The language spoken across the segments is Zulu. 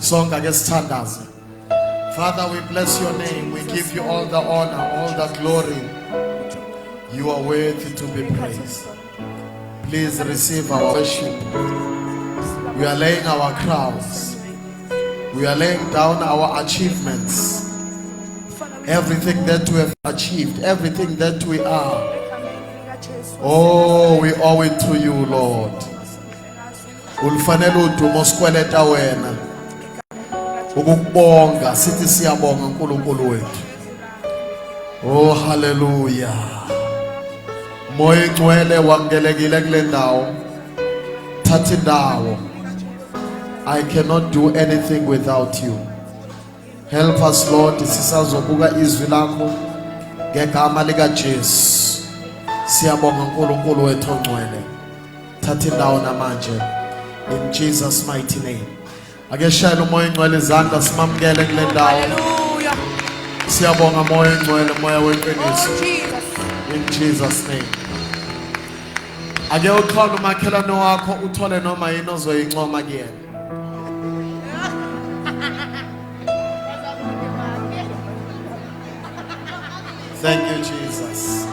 Sonke ake sithandaze. Father, we bless your name. We give you all the honor, all the glory. You are worthy to be praised. Please receive our worship. We are laying our crowns. We are laying down our achievements. Everything that we have achieved, everything that we are. Oh, we owe it to you, Lord. Ulifanele udumo sikweleta wena. Ukukubonga sithi siyabonga uNkulunkulu wethu. Oh, hallelujah. Moya ngcwele wamkelekile kule ndawo. Thatha indawo. I cannot do anything without you. Help us, Lord, sisazobuka izwi lakho ngegama lika Jesu. Siyabonga uNkulunkulu wethu ongcwele. Thatha indawo namanje in Jesus mighty name. Ake shayela umoya ngcwele izandla simamkele kule ndawo. Hallelujah. Siyabonga moya ngcwele, moya weqiniso. Oh, Jesus. In Jesus name. Ake uxhole umakhelwane wakho uthole noma yini ozoyincoma kuyena. Thank you, Jesus.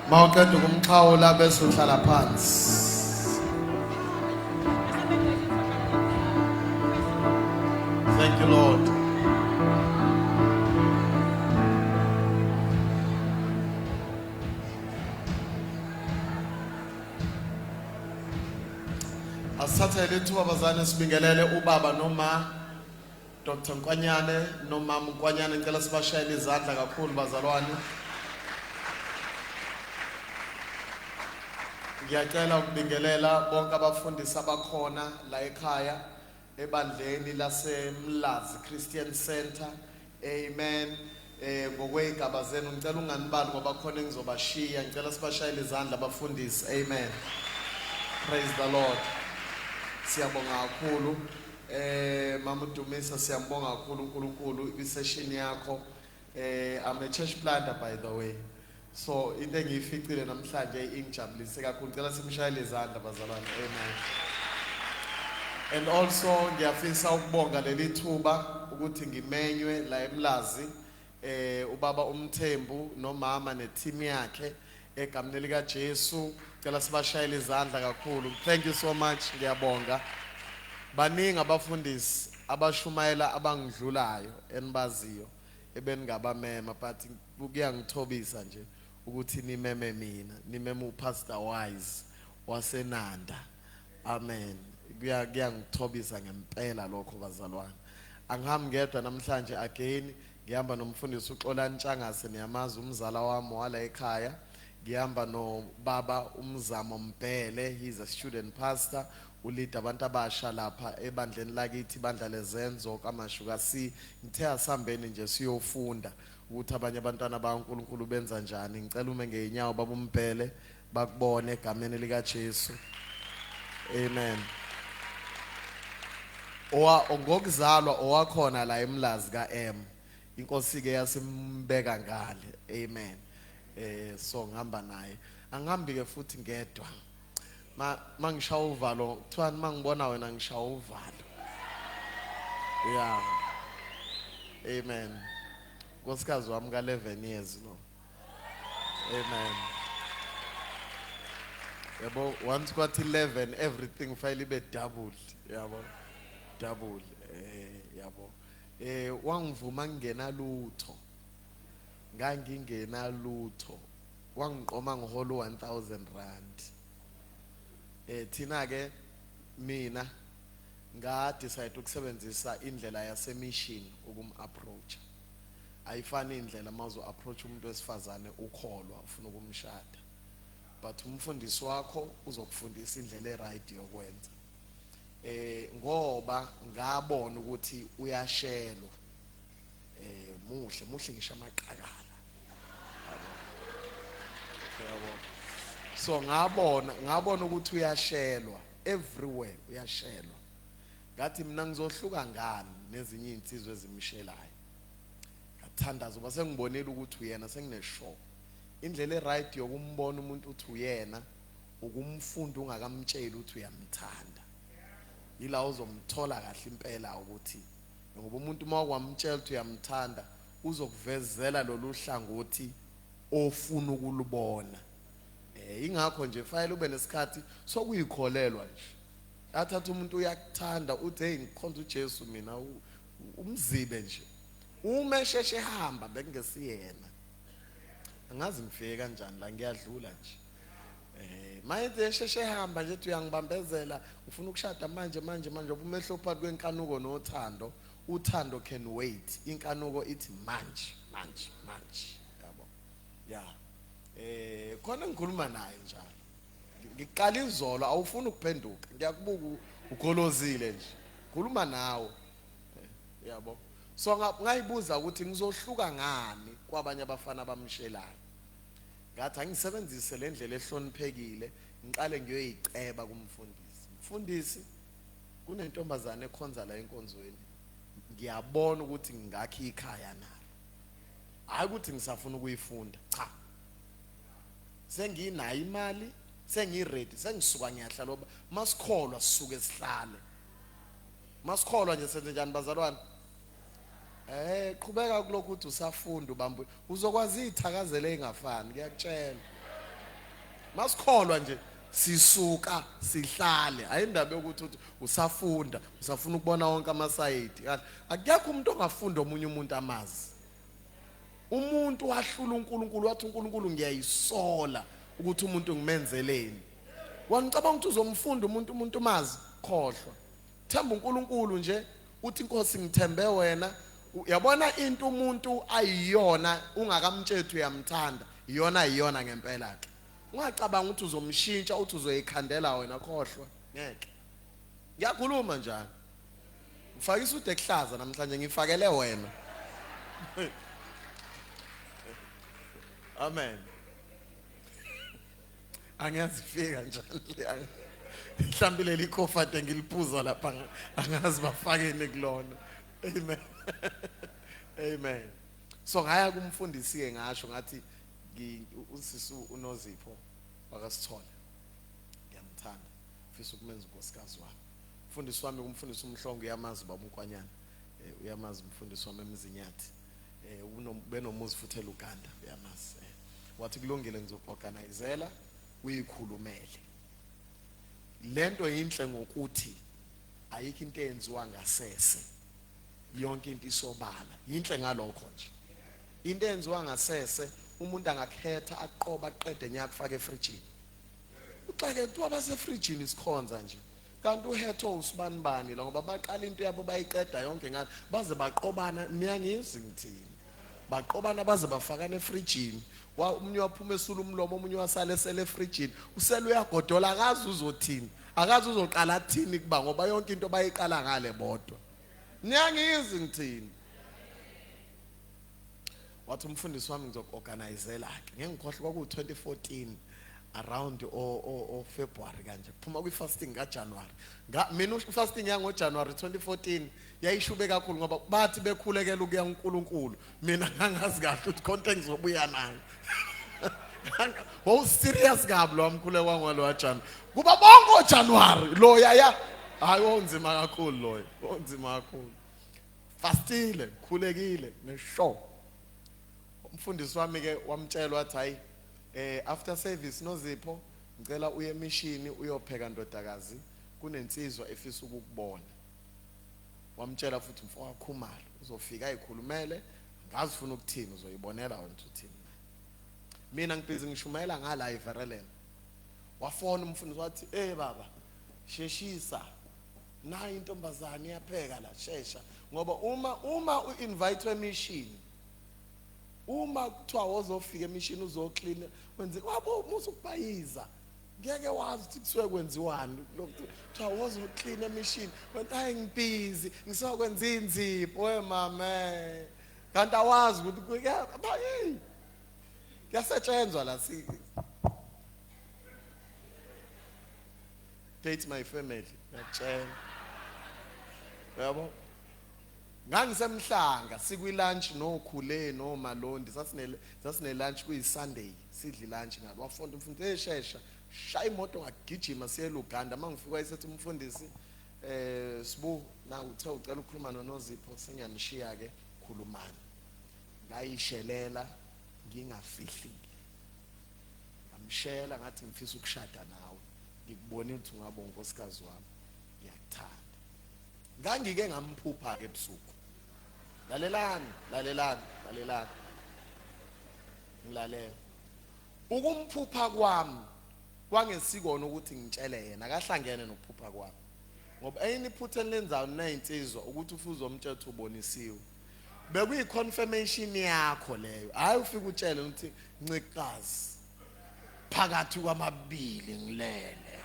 Mawuqeda ukumxhawula bese uhlala phansi. Thank you, Lord. Asithathe lethuba bazane sibingelele ubaba noma Dr. Nkwanyane noma Mkwanyane, ngicela sibashayele izandla kakhulu bazalwane. Ngiyacela ukubingelela bonke abafundisi abakhona la ekhaya ebandleni laseMlazi Christian Center. Amen. Ngokwegaba zenu ngicela unganibali ngoba khona engizobashiya. Ngicela sibashayele izandla abafundisi. Amen. Praise the Lord. Siyabonga kakhulu. Mama Dumisa siyambonga kakhulu uNkulunkulu isession yakho. I'm a church planter by the way. So into engiyificile namhlanje ingijabulise kakhulu. Ngicela simshayele izandla bazalwane. Amen. And also ngiyafisa ukubonga leli thuba ukuthi ngimenywe la eMlazi ubaba uMthembu nomama neteam yakhe egameni lika Jesu. Ngicela sibashayele izandla kakhulu. Thank you so much. Ngiyabonga. Baningi abafundisi abashumayela abangidlulayo enibaziyo ebeningabamema, but kuyangithobisa nje ukuthi nimeme mina, nimeme uPastor Wise waseNanda. Amen. Kuyangithobisa ngempela lokho bazalwane. Angihambi ngedwa namhlanje again, ngihamba nomfundisi uXolani Ntshangase, niyamazi umzala wami wala ekhaya. Ngihamba no baba uMzamo Mbhele, he's a student pastor, ulead abantu abasha lapha ebandleni lakithi, ibandla lezenzo kaMashuka C. Ngithe asihambeni nje siyofunda ukuthi abanye abantwana baNkulunkulu benza njani. Ngicela ume ngeenyawo baba uMbhele bakubone egameni lika Jesu. Amen. Ngokuzalwa owakhona la eMlazi kaM, inkosi ke yasimbeka ngale. Amen. So ngihamba naye, angihambi ke futhi ngedwa. Mangishaya uvalo kuthiwa mangibona wena ngishaya uvalo. Yeah. Amen. Nkosikazi wami ka 11 years lo. Amen. Yabo once kwathi 11 everything file ibe double. Yabo. Double. Yabo. Wangivuma ngena lutho. Ngangingena lutho. Wangiqoma ngiholo 1000 rand. Thina ke mina nga decide ukusebenzisa indlela yase mission ukum-approach. Ayifani indlela mazo approach umuntu wesifazane ukholwa ufuna ukumshada, but umfundisi wakho uzokufundisa indlela eright yokwenza. Ngoba ngabona ukuthi uyashelwa. Muhle ngisho amaqakala. So ngabona ukuthi uyashelwa everywhere, uyashelwa. Ngathi mina ngizohluka ngani nezinye insizwe ezimshelayo. Ngathandaza uba sengibonela ukuthi uyena sengineshow. Indlela eright yokumbona umuntu uthi uyena ukumfunda ungakamtsheli ukuthi uyamthanda. Yila uzomthola kahle impela ukuthi ngoba umuntu uma kwamtshela ukuthi uyamthanda uzokuvezela lolu hlangothi ofuna ukulubona. Ingakho nje fanele ube nesikhathi sokuyikholelwa nje. Athatha umuntu uyakuthanda uthi hey ngikhonza uJesu mina umzibe nje. Uma esheshe ehamba bekungesiyena. Angazi ngifike kanjani la ngiyadlula nje. Mayethe esheshe ehamba nje uthi uyangibambezela ufuna ukushada manje umehlo phakathi kwenkanuko nothando. Uthando can wait. Inkanuko ithi manje. Yabo. Yeah. Khona ngikhuluma naye njalo. Ngiqala izolo awufuni ukuphenduka. Ngiyakubuka ugolozile nje. Khuluma nawe. Yabo. So ngayibuza ukuthi ngizohluka ngani kwabanye abafana abamshelayo. Ngathi angisebenzise le ndlela ehloniphekile ngiqale ngiyoyiceba kumfundisi. Mfundisi kunentombazane ekhonza la enkonzweni. Ngiyabona ukuthi ngingakhi ikhaya nalo. Hayi ukuthi ngisafuna ukuyifunda. Cha. Senginayo imali, sengiready, sengisuka ngiyahlala loba masikholwa sisuke sihlale. Masikholwa nje senze njani bazalwane? Qhubeka kulokhu uthi usafunda ubambu. Uzokwazi ithakazele engafani, ngiyakutshela. Masikholwa nje sisuka sihlale. Ayindaba yokuthi usafunda, usafuna ukubona wonke amasayidi. Akekho umuntu ongafunda omunye umuntu amazi. Umuntu wahlula uNkulunkulu wathi uNkulunkulu ngiyayisola ukuthi umuntu ngimenzeleni. Wanicabanga ukuthi uzomfunda umuntu mazi khohlwa. Themba uNkulunkulu nje uthi inkosi ngithembe wena. Yabona into umuntu ayiyona ungakamtshela uyamthanda iyona ngempela ke. Ungacabanga ukuthi uzomshintsha uthi uzoyikhandela wena khohlwa. Ngeke. Ngiyakhuluma njalo. Ngifakisa ude ehlaza namhlanje ngifakele wena. Amen. Angiyazifika njalo. Mhlambile likhofa ngiliphuza lapha angazi bafakene kulona. Amen. Amen. So ngaya kumfundisi ke ngasho ngathi usisu uNozipho wakasithola. Ngiyamthanda. Ufisa ukumenza unkosikazi wami. Umfundisi wami kumfundisi umhlongo uyamazi baba uNkwanyana. Uyamazi umfundisi wami eMzinyathi. Benomuzi futhi eLuganda uyamazi. Wathi kulungile ngizoorganizela uyikhulumele. Lento yinhle ngokuthi ayikho into eyenziwa ngasese. Yonke into isobala. Yinhle ngalokho nje. Into eyenziwa ngasese umuntu angakhetha aqoba aqede nyaka kufaka efrijini. Uxake kuthiwa basefrijini isikhonza nje. Kanti uhetho usibanibani la ngoba baqala into yabo bayiqeda yonke ngathi baze baqobana niyangizi ngithini. Baqobana baze bafakana efrijini. Umunye waphuma esula umlomo omunye wasala esele efrijini. Usele uyagodola akazi uzothini. Akazi uzoqala thini kuba ngoba yonke into bayiqala ngale bodwa. Niyangizi ngithini. Wathi umfundisi wami ngizoorganizela ke. Ngeke ngikhohle kwaku2014 around February kanje. Phuma kwi-fasting kaJanuary. Mina fasting yango January 2014 yayishube kakhulu ngoba bathi bekhulekela ukuya uNkulunkulu. Mina ngangazi kahle ukuthi content ngizobuya nayo. Wo serious kabi lo mkhule wangu lo waJanuary. Kuba bonke oJanuary lo yaya hayi wonzima kakhulu loyo. Wonzima kakhulu. Fastile, khulekile neshow. Umfundisi wami ke wamtshela wathi hayi after service Nozipho ngicela uye emishini uyopheka ndodakazi kunensizwa efisa ukukubona. Wamtshela futhi mfowethu Khumalo uzofika ayikhulumele ngazi ufuna ukuthini uzoyibonela wena uthini. Mina ngibhizi ngishumayela ngala iVerelen. Wafona umfundisi wathi baba sheshisa nayi intombazane iyapheka la shesha ngoba uma uinvite emission uma kuthiwa wozofika emission uzoclean wenze wabo musukubhayiza ngeke wazi ukuthi kusuke kwenziwani kuthiwa wozoclean emission wena hayi ngibhizi ngisokwenza inzipho mama kanti awazi ukuthi bayi kuyasetshenzwa la si date my family ngiyatshela yabo ngangisemhlanga sikwilunch nokhule no Malondi sasine lunch kuyi Sunday sidli lunch ngalo wafunda umfundi eshesha shaya imoto ngagijima siye eLuganda. Mangifika isethi umfundisi sibu na uthe ucela ukukhuluma noNozipho sengiyanishiya ke khulumani. Ngayishelela ngingafihli. Ngamshela ngathi ngifisa ukushada nawe. Ngikubona ukuthi ungaba unkosikazi wami. Ngiyakuthanda. Ngangike ngamphupha ke ebusuku. Lalelani. Ngilalela. Ukumphupha kwami kwangesikona ukuthi ngitshele yena akahlangene nokuphupha kwami. Ngoba eyini iphutha lenzayo nezinsizwa ukuthi ufuzo umthetho ubonisiwe. Bekuyi confirmation yakho leyo. Hayi ufika utshele ukuthi ncikazi phakathi kwamabili ngilele.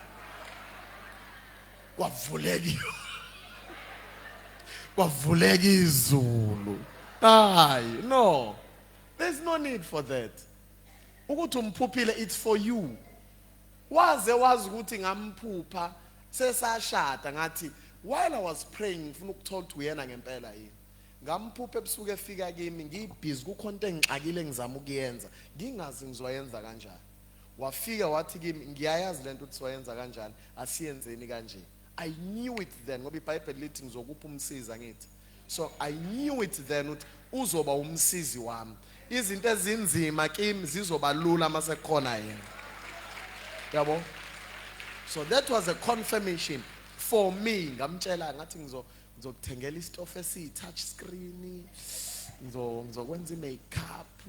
Kwavuleka izulu. Hayi no. There's no need for that. Ukuthi umphuphile it's for you. Wazi ukuthi ngamphupha sesashada ngathi while I was praying ngifuna ukuthola ukuthi uyena ngempela yini. Ngamphupha ebusuku efika kimi ngibhizi kukhonto engixakile ngizama ukuyenza ngingazi ngizoyenza kanjani. Wafika wathi kimi ngiyayazi lento ukuthi soyenza kanjani asiyenzeni kanje. I knew it then ngoba iBhayibheli lithi ngizokupha umsiza ngithi. So I knew it then ukuthi uzoba umsizi wami. Izinto ezinzima kimi zizoba lula mase khona yena. Yabo? So that was a confirmation for me. Ngamtshela ngathi ngizokuthengela isitofu esi-touch screen, ngizokwenza i-makeup,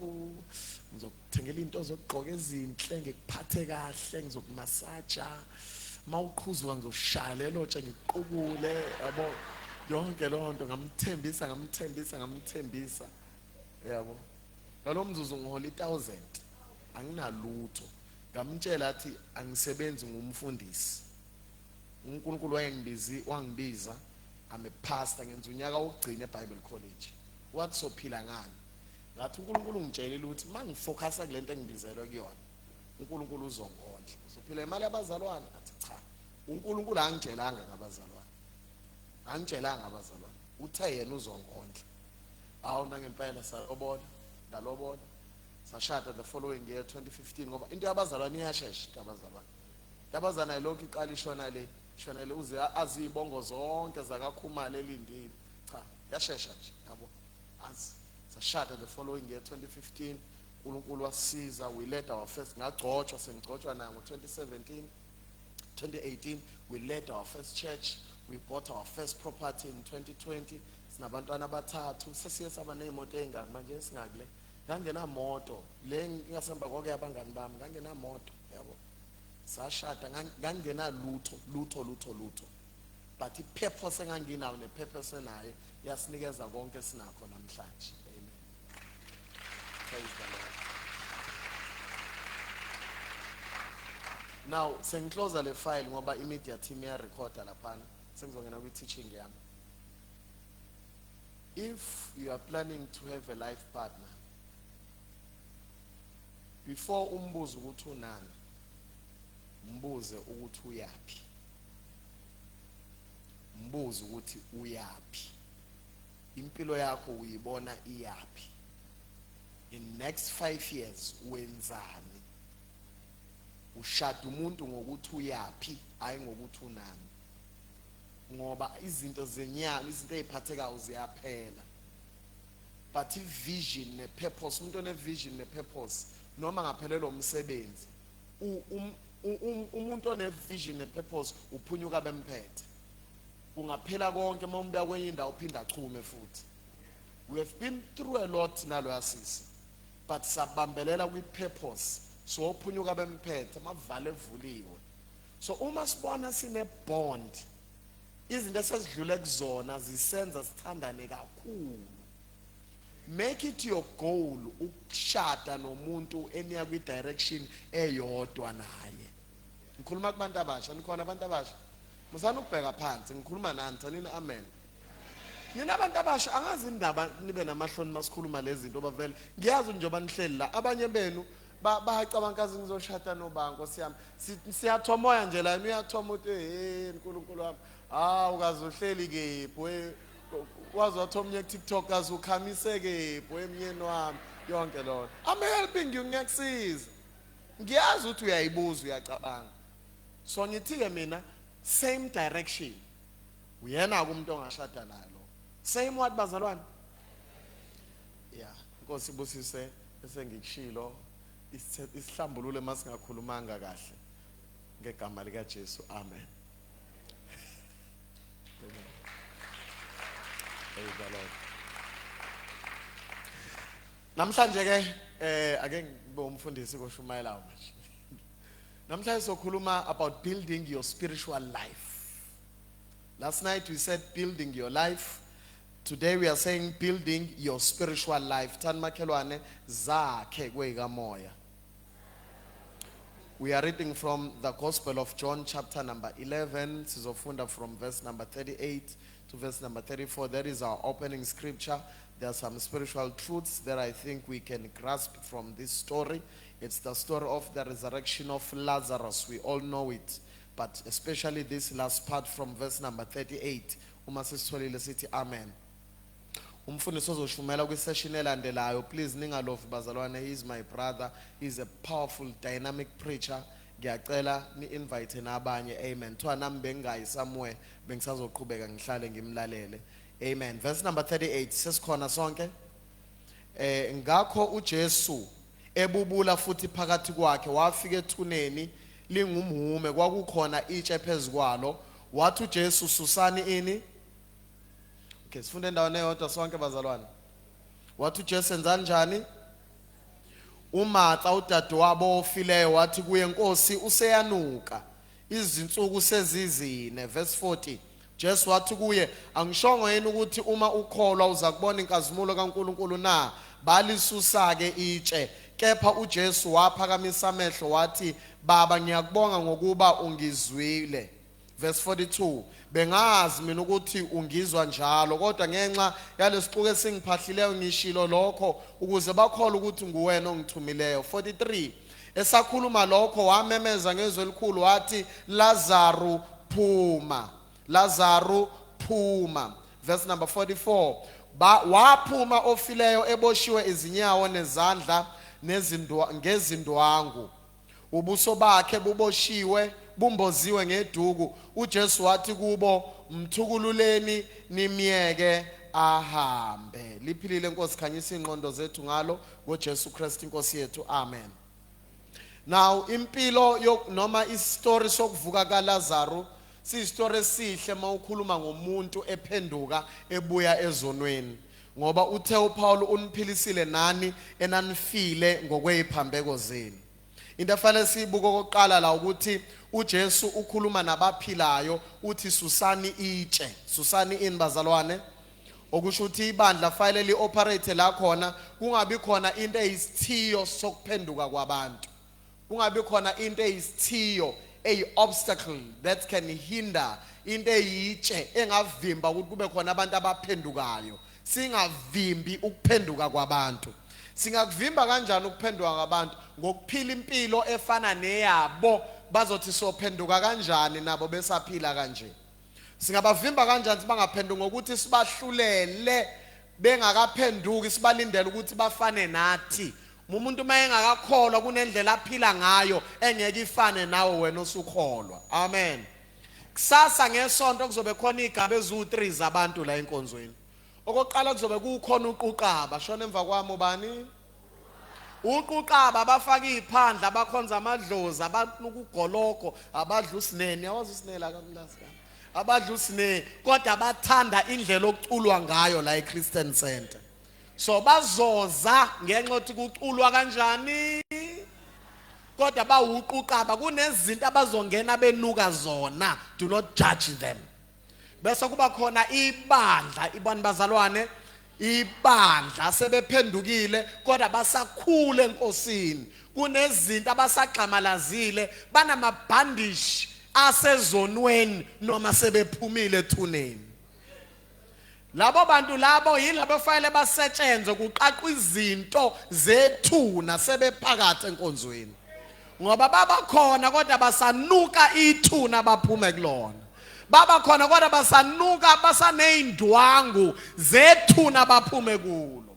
ngizokuthengela into zokugqoka ezinhle, ngikuphathe kahle, ngizokumasaja, mawuqhuzwa ngizoshaya lelo tshe ngikuqubule, yabo? Yonke lo nto ngamthembisa. Yabo? Ngalo mzuzu ngihola 1,000. Anginalutho. Ngamtshela athi angisebenzi ngumfundisi. uNkulunkulu wangibiza I'm a pastor ngenza unyaka wokugcina eBible College. Wathi sophila ngani? Ngathi uNkulunkulu ungitshelile ukuthi mangifocusa kulento engibizelwe kuyona uNkulunkulu uzongondla. Sophila imali yabazalwane athi cha. uNkulunkulu angitshelanga ngabazalwane. Uthe yena uzongondla. Awu nangempela ndalobola. Sashada the following year 2015 ngoba into yabazalwane iyashesha abazalwane. Yabazana lokho iqala ishona le uze azibongo zonke zakakhumala elindile. Cha, yashesha nje yabo. Sashada the following year 2015 uNkulunkulu wasiza we led our first sengigcotshwa na ngo 2018 we led our first church. We bought our first property in 2020. Sinabantwana abathathu sesiye saba neimoto ezingaki manje singakule. Ngangena moto le ngingasemba konke yabangani bami ngangena moto yabo. Sashada ngangena lutho. But ipurpose enganginayo nepurpose enayo yasinikeza konke sinakho namhlanje. Amen. Praise the Lord. Now sengiclose le file ngoba imedia team ya recorda laphana. Sengizongena kwi teaching yami. If you are planning to have a life partner, before umbuzo ukuthi unani, mbuze ukuthi uyapi. Mbuze ukuthi uyapi. Impilo yakho uyibona iyapi. In next 5 years wenzani? Ushada umuntu ngokuthi uyapi, hayi ngokuthi unani. Ngoba izinto zenyama, izinto eziphathekayo ziyaphela. But vision ne-purpose, umuntu one-vision ne-purpose, noma ngaphelelwa umsebenzi, umuntu one-vision ne-purpose uphunyuka bemphethe. Ungaphela konke uma umbuya kwenye indawo uphinda achume futhi. We have been through a lot nalo yasisi, but sabambelela kwi-purpose, so uphunyuka bemphethe, amavalo evuliwe. So uma sibona sine-bond, izinto esezidlule kuzona zisenza sithandane kakhulu. Make it your goal ukushada nomuntu eniya kwi direction eyodwa naye. Ngikhuluma kubantu abasha, nikhona abantu abasha. Musana ukubheka phansi, ngikhuluma nani, thanini amen. Nina abantu abasha angazi indaba nibe namahloni masikhuluma lezi zinto bavele. Ngiyazi njengoba nihleli la, abanye benu bahacabanga kazi ngizoshada nobango siyami. Siyathomoya nje la, uyathoma uthi uNkulunkulu wami. Ukazi uhleli kephi wazi wathomnye TikTok kazi ukhamise kephi emnyeni wami yonke lo. I'm helping you ngiyakusiza. ngiyazi ukuthi uyayibuza uyacabanga. So ngithi-ke mina same direction. Uyena umuntu ongashada naye lo. Same what bazalwane? Yeah, Nkosi ibusise bese ngikushilo isihlambulule masingakhulumanga kahle ngegama lika Jesu. Amen. Praise the Lord. Namhlanje ke ake ngibe umfundisi koshumayela manje. Namhlanje sokhuluma about building your spiritual life. Last night we said building your life. Today we are saying building your spiritual life. Tan makhelwane zakhe kwekamoya. We are reading from the Gospel of John chapter number 11. Sizofunda from verse number 38 to verse number 34. That is our opening scripture. There are some spiritual truths that I think we can grasp from this story. It's the story of the resurrection of Lazarus. We all know it. But especially this last part from verse number 38. Uma sisitholile sithi amen. Umfundisi ozoshumela kwisession elandelayo. Please ningalovi bazalwane. He is my brother. He is a powerful dynamic preacher. Ngiyacela ni-invite nabanye. Amen. Thoa nami bengayi somewhere bengisazoqhubeka ngihlale ngimlalele. Amen. Verse number 38 sesikhona sonke. Ngakho uJesu ebubula futhi phakathi kwakhe wafika ethuneni lingumhume kwakukhona itshe phezukwalo. Wathi uJesu susani ini? Okay, sifunde endaweni eyodwa sonke bazalwane. Wathi uJesu enzani njani? uMatha udadewabo ofileyo wathi kuye Nkosi useyanuka izinsuku sezizine. Verse 40. Jesu wathi kuye angishongo yini ukuthi uma ukholwa uza kubona inkazimulo kaNkulunkulu na? Balisusa ke itshe. Kepha uJesu waphakamisa amehlo wathi Baba ngiyakubonga ngokuba ungizwile. Verse 42. Bengazi mina ukuthi ungizwa njalo kodwa ngenxa yalesixuku esingiphahleleyo ngishilo lokho ukuze bakholwe ukuthi nguwena ongithumileyo. 43. Esakhuluma lokho wamemeza ngezwi elikhulu wathi Lazarus phuma. Lazarus phuma. Verse number 44. Waphuma ofileyo eboshiwe izinyawo nezandla ngezindwangu. Ubuso bakhe buboshiwe bumboziwe ngeduku. uJesu wathi kubo mthukululeni nimyeke ahambe. Liphilile Nkosi khanyisa ingqondo zethu ngalo ngoJesu Kristu Inkosi yethu. Amen. Now impilo noma istory sokuvuka kaLazarus siyistory esihle mawukhuluma ngomuntu ephenduka ebuya ezonweni. Ngoba uthe uPaul uniphilisile nani enanifile ngokweyiphambeko zenu. Into efanele sibuke okokuqala la ukuthi uJesu ukhuluma nabaphilayo uthi susani itshe. Susani ini bazalwane? Okusho ukuthi ibandla fanele li-operate la khona kungabi khona into eyisithiyo sokuphenduka kwabantu. Kungabi khona into eyisithiyo obstacle that can hinder into eyitshe engavimba ukuthi kube khona abantu abaphendukayo. Singavimbi ukuphenduka kwabantu. Singakuvimba kanjani ukuphenduka kwabantu? Ngokuphila impilo efana neyabo bazothi sophenduka kanjani nabo besaphila kanje. Singabavimba kanjani sibangaphenduka ngokuthi sibahlulele bengakaphenduki sibalindele ukuthi bafane nathi. Umuntu mayengakakholwa kunendlela aphila ngayo engeke ifane nawe wena osukholwa. Amen. Kusasa ngesonto kuzobe khona igaba ezu3 zabantu la enkonzweni. Okokuqala kuzobe kukhona uQuqaba. Shona emva kwami ubani? uQuqaba bafaka iphandla abakhonza amadlozi abanukugoloko abadla usinene. Yawazi usinene la kamlazi ka. Abadla usinene kodwa bathanda indlela okuculwa ngayo la eChristian Center. So bazoza ngenxa yokuthi kuculwa kanjani kodwa bawuQuqaba kunezinto abazongena benuka zona. Do not judge them. Bese kuba khona ibandla ibani bazalwane ibandla sebephendukile kodwa basakhule enkosini. Kunezinto abasagxamalazile banamabhandishi asezonweni noma sebephumile ethuneni. Labo bantu labo yilabo fanele basetshenzwe kuqaqwa izinto zethuna sebephakathi enkonzweni. Ngoba baba khona kodwa basanuka ithuna baphume kulona. Baba khona kodwa basanuka basaneyindwangu zethuna baphume kulo.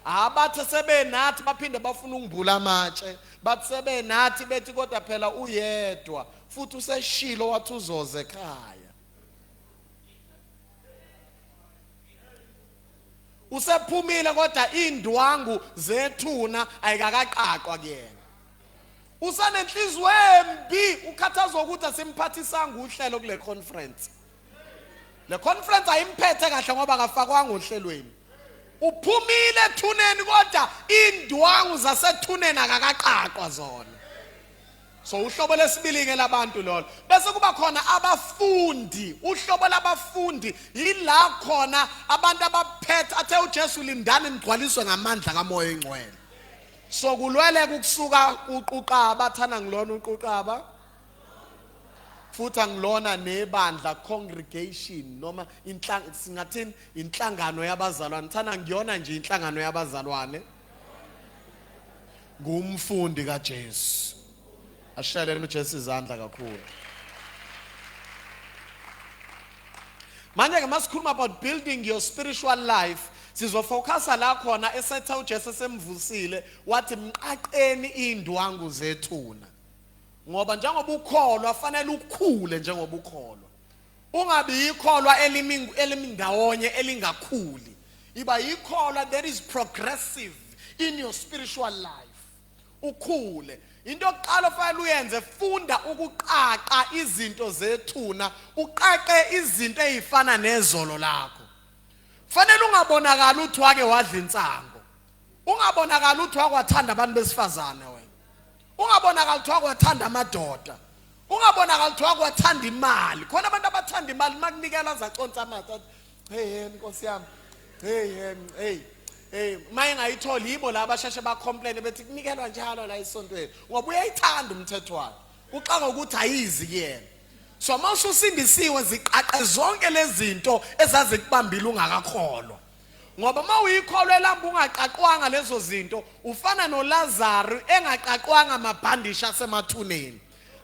Abathe sebenathi baphinde bafuna ungibula amatshe bathi sebenathi bethi kodwa phela uyedwa futhi useshilo wathi uzoze ekhaya. Usephumile kodwa indwangu zethuna ayikaqaqwa kuyena. Usanenhliziyo embi ukhathazwa ukuthi asimphathisanga uhlelo kule conference. Le conference ayimphethe kahle ngoba akafakwanga ohlelweni. Uphumile ethuneni kodwa indwangu zasethuneni akaqaqwa zona. So uhlobo lesibili ke labantu lolo. Bese kuba khona abafundi. Uhlobo labafundi yila khona abantu abaphethe athe uJesu lindani nigcwaliswe ngamandla kaMoya eNgcwele. So kulwele kusuka uQuqaba athana ngilona uQuqaba. Futhi angilona nebandla congregation noma singathini inhlangano yabazalwane. Thana ngiyona nje inhlangano yabazalwane. Ngumfundi kaJesu. Ashelele uJesu izandla kakhulu. Manje ke masikhuluma about building your spiritual life, sizofocusa la khona esethe uJesu semvusile wathi mqaqeni indwangu zethuna. Ngoba njengoba ukholwa fanele ukukhule njengoba ukholwa. Ungabi ikholwa elimindawonye elingakhuli. Iba ikholwa that is progressive in your spiritual life. Ukhule. Into yokuqala fanele uyenze funda ukuqaqa izinto zethuna, uqaqe izinto ezifana nezolo lakho. Fanele ungabonakala uthi wake wadla insango. Ungabonakala uthi wakwathanda abantu besifazane wena. Ungabonakala uthi wakwathanda amadoda. Ungabonakala uthi wakwathanda imali. Khona abantu abathanda imali makunikela zaconsa amatha. Hey Nkosi yami. Hey maye ngayitholi yibo la abashashe ba complain bethi kunikelwa njalo la esontweni ngoba uyayithanda umthetho wakhe uqanga ukuthi ayizi kuyena. So mase usindisiwe ziqaqe zonke lezi zinto ezazikubambile ungakakholwa. Ngoba mawuyikholwa elamba ungaqaqwanga lezo zinto ufana noLazarus engaqaqwanga amabhandisha asemathuneni.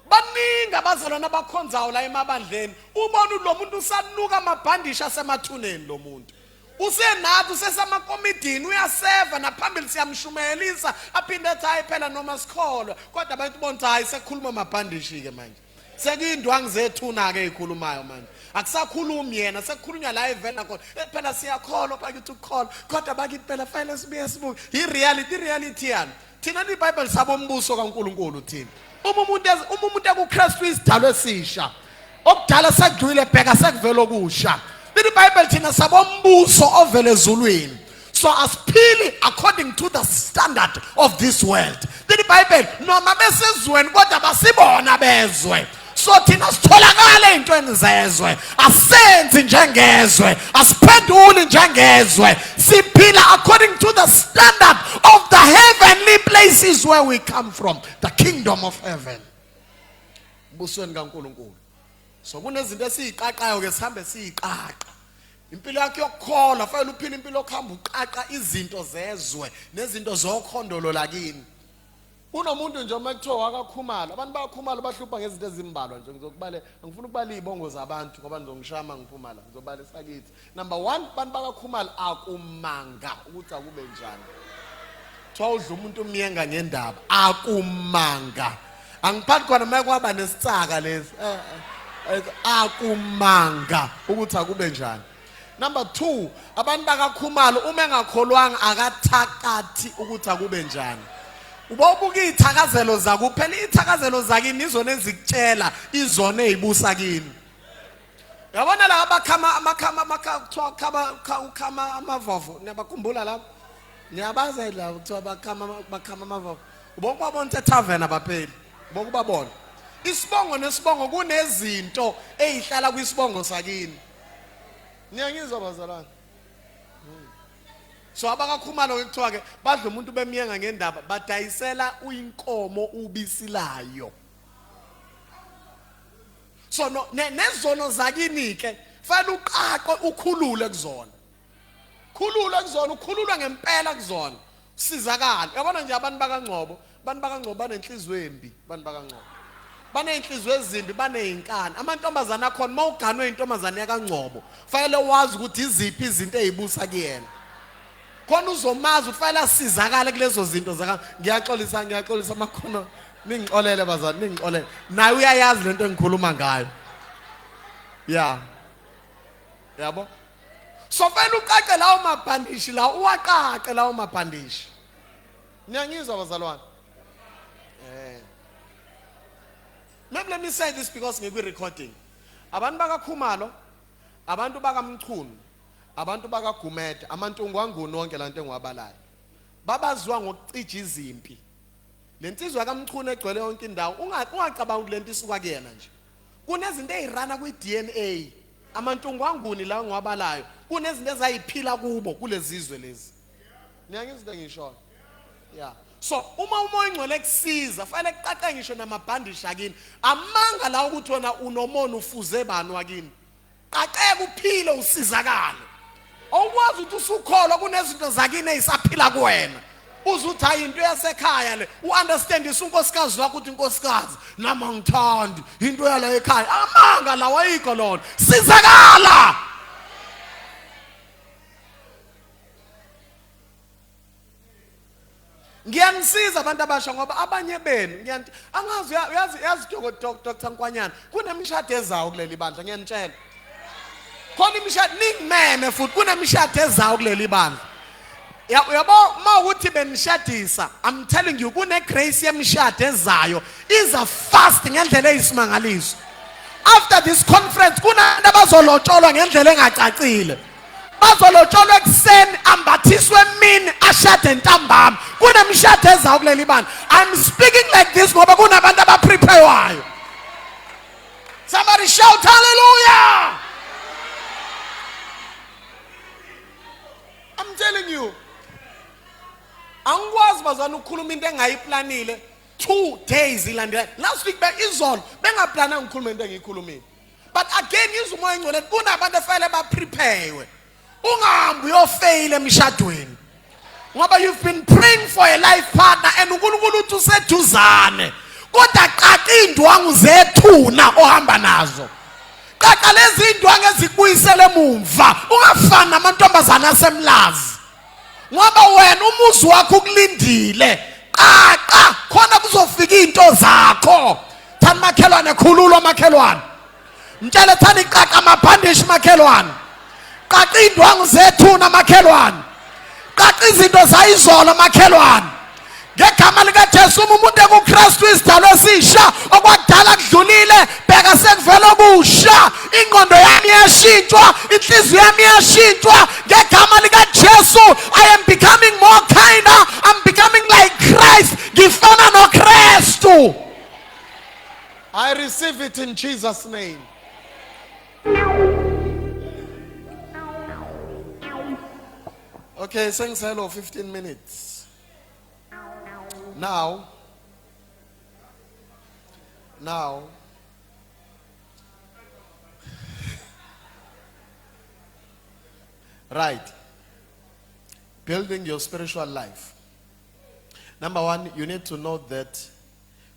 Baningi abazalwana abakhonzayo la emabandleni ubona lo muntu usanuka amabhandisha asemathuneni lo muntu. Usenathi usesamakomidini uyaseva naphambili siyamshumayelisa aphinde athi hayi phela noma sikholwa kodwa abantu bonke hayi sekukhuluma amabhandishi ke manje sekuyindwangu zethuna ke ezikhulumayo manje akusakhulumi yena sekukhulunywa la evela khona phela siyakholwa bakithi ukukholwa kodwa bakithi phela fanele sibuye sibuke i reality yani thina iBhayibheli sabombuso kaNkuluNkulu thina umuntu ekuKristu isidalwa esisha okudala sekudlule bheka sekuvela okusha. The Bible thina sabombuso ovele ezulwini. So asiphili according to the standard of this world. The Bible noma besezweni kodwa basibona bezwe. So thina sitholakala ezintweni zezwe. Asenzi njengezwe, asiphenduli njengezwe. Siphila according to the standard of the heavenly places where we come from, the kingdom of heaven. Busweni kaNkuluNkulu. So kunezinto esiyiqaqayo ke sihambe siyiqaqa. Impilo yakhe yokukholwa fanele uphile impilo yokuhamba uqaqa izinto zezwe nezinto zokhondolo lakini. Unomuntu nje uma kuthiwa akakhumala, abantu bayakhumala bahlupha ngezinto ezimbalwa nje ngizokubale angifuni ukubala izibongo zabantu ngoba ngizongishama ngiphumala ngizobala sakithi. Number 1 abantu bakakhumala akumanga ukuthi akube njani. Thiwa udla umuntu umyenga ngendaba akumanga. Angiphathi khona manje kwaba nesicaka lezi. Akumanga ukuthi akube njani. Number 2 abantu bakakhumalo uma engakholwanga akathakathi ukuthi akube njani. Ubobuka izithakazelo zakho phela izithakazelo zakini izona ezikutshela izona ezibusa kini. Yabona la abakhama amavovo niyabakhumbula lapho niyabaza la kuthiwa bakhama amavovo ubonke babona tavern abapheli bonke babona isibongo nesibongo kunezinto ezihlala kwisibongo sakini. Niyangizwa bazalwane. So abakakhumalo ekuthiwa ke badla umuntu bemiyenga ngendaba badayisela uyinkomo ubisilayo. So no nezono zakini ke fanele uqaqe ukhulule kuzona. Khulula kuzona ukhululwa ngempela kuzona. Usizakala. Yabona nje abantu bakaNgcobo banenhliziyo embi abantu bakaNgcobo. Banenhliziyo ezimbi banezinkani. Amantombazana akhona mawuganwe intombazane yakaNgcobo fanele wazi ukuthi iziphi izinto ezibusa kuyena. khona uzomazi ufanele asizakale kulezo zinto zaka. Ngiyaxolisa amakhono. Ningixolele bazali, ningixolele. Naye uyayazi lento engikhuluma ngayo. Yeah. Yabo? So fanele uqaqe lawo mabhandishi la, uwaqaqe lawo mabhandishi. Niyangizwa bazalwane? Maybe let me say this because ngikwi recording. Abantu baka Khumalo, abantu baka Mchunu, abantu baka Gumede, amantungwanguni wonke lanto engiwabalayo. Babazwa ngokucija izimpi. Lensizwa kaMchunu egcwele yonke indawo, ungacabanga lento isuka kuyena nje. Kunezinto ezirana kwi DNA. Amantungwanguni la engiwabalayo, kunezinto ezayiphila kubo kulezizwe lezi. Niyangizwa ngisho? Yeah. So uma umoya ingcwele kusiza fanele kuqaqe ngisho namabhandishi akini amanga la ukuthi wena unomono ufuze bani wakini qaqeke uphile usizakale awukwazi ukuthi usukholwa kunezinto zakini ezisaphila kuwena uzuthi hayi into yasekhaya le uunderstand unkosikazi wakho ukuthi inkosikazi nama ngithandi into yala ekhaya amanga la wayikho lona sizakala. Ngiyangisiza abantu abasha ngoba abanye benu angazi yazi Dr. Nkwanyana kunemishado ezayo kuleli bandla ngiyanitshela khona imishado ningimeme futhi kunemishado ezayo kuleli bandla yabo mawuthi benishadisa I'm telling you kune grace yemishado ezayo iza fast ngendlela eyisimangaliso. After this conference kunabantu abazolotsholwa ngendlela engacacile bazolotsholwa ekuseni ambathiswe emini ashade ntambama kunemishado ezayo kuleli bandla. I'm speaking like this ngoba kunabantu abapreparewayo. Somebody shout hallelujah. I'm telling you angikwazi bazana ukukhuluma into engayiplanile 2 days ilandela. Last week izolo bengaplana ngikhuluma into engiyikhulumile. But again izumoya ingcwele kunabantu efanele bapreparewe. Ungahambi uyofeyile emishadweni ngoba you've been praying for a life partner and uNkulunkulu uthi useduzane kodwa qaqa indwangu zethuna ohamba nazo. Qaqa lezi indwangu ezikuyisele emumva ungafani namantombazana asemlazi ngoba wena umuzi wakho ukulindile qaqa khona kuzofika into zakho. Thani makhelwane khululwa makhelwane mtshele thani qaqa amabhandishi makhelwane qaqa indwangu zethuna makhelwane qaqa izinto zayizolo makhelwane ngegama likaJesu umuntu ekuKristu isidalwa esisha okwakudala kudlulile bheka sekuvela okusha ingqondo yami yashintshwa inhliziyo yami yashintshwa ngegama likaJesu. I am becoming more kinder, I'm becoming like Christ ngifana noKristu. I receive it in Jesus name. Okay, thanks. Hello, 15 minutes. Now, right. Building your spiritual life. Number one, you need to know that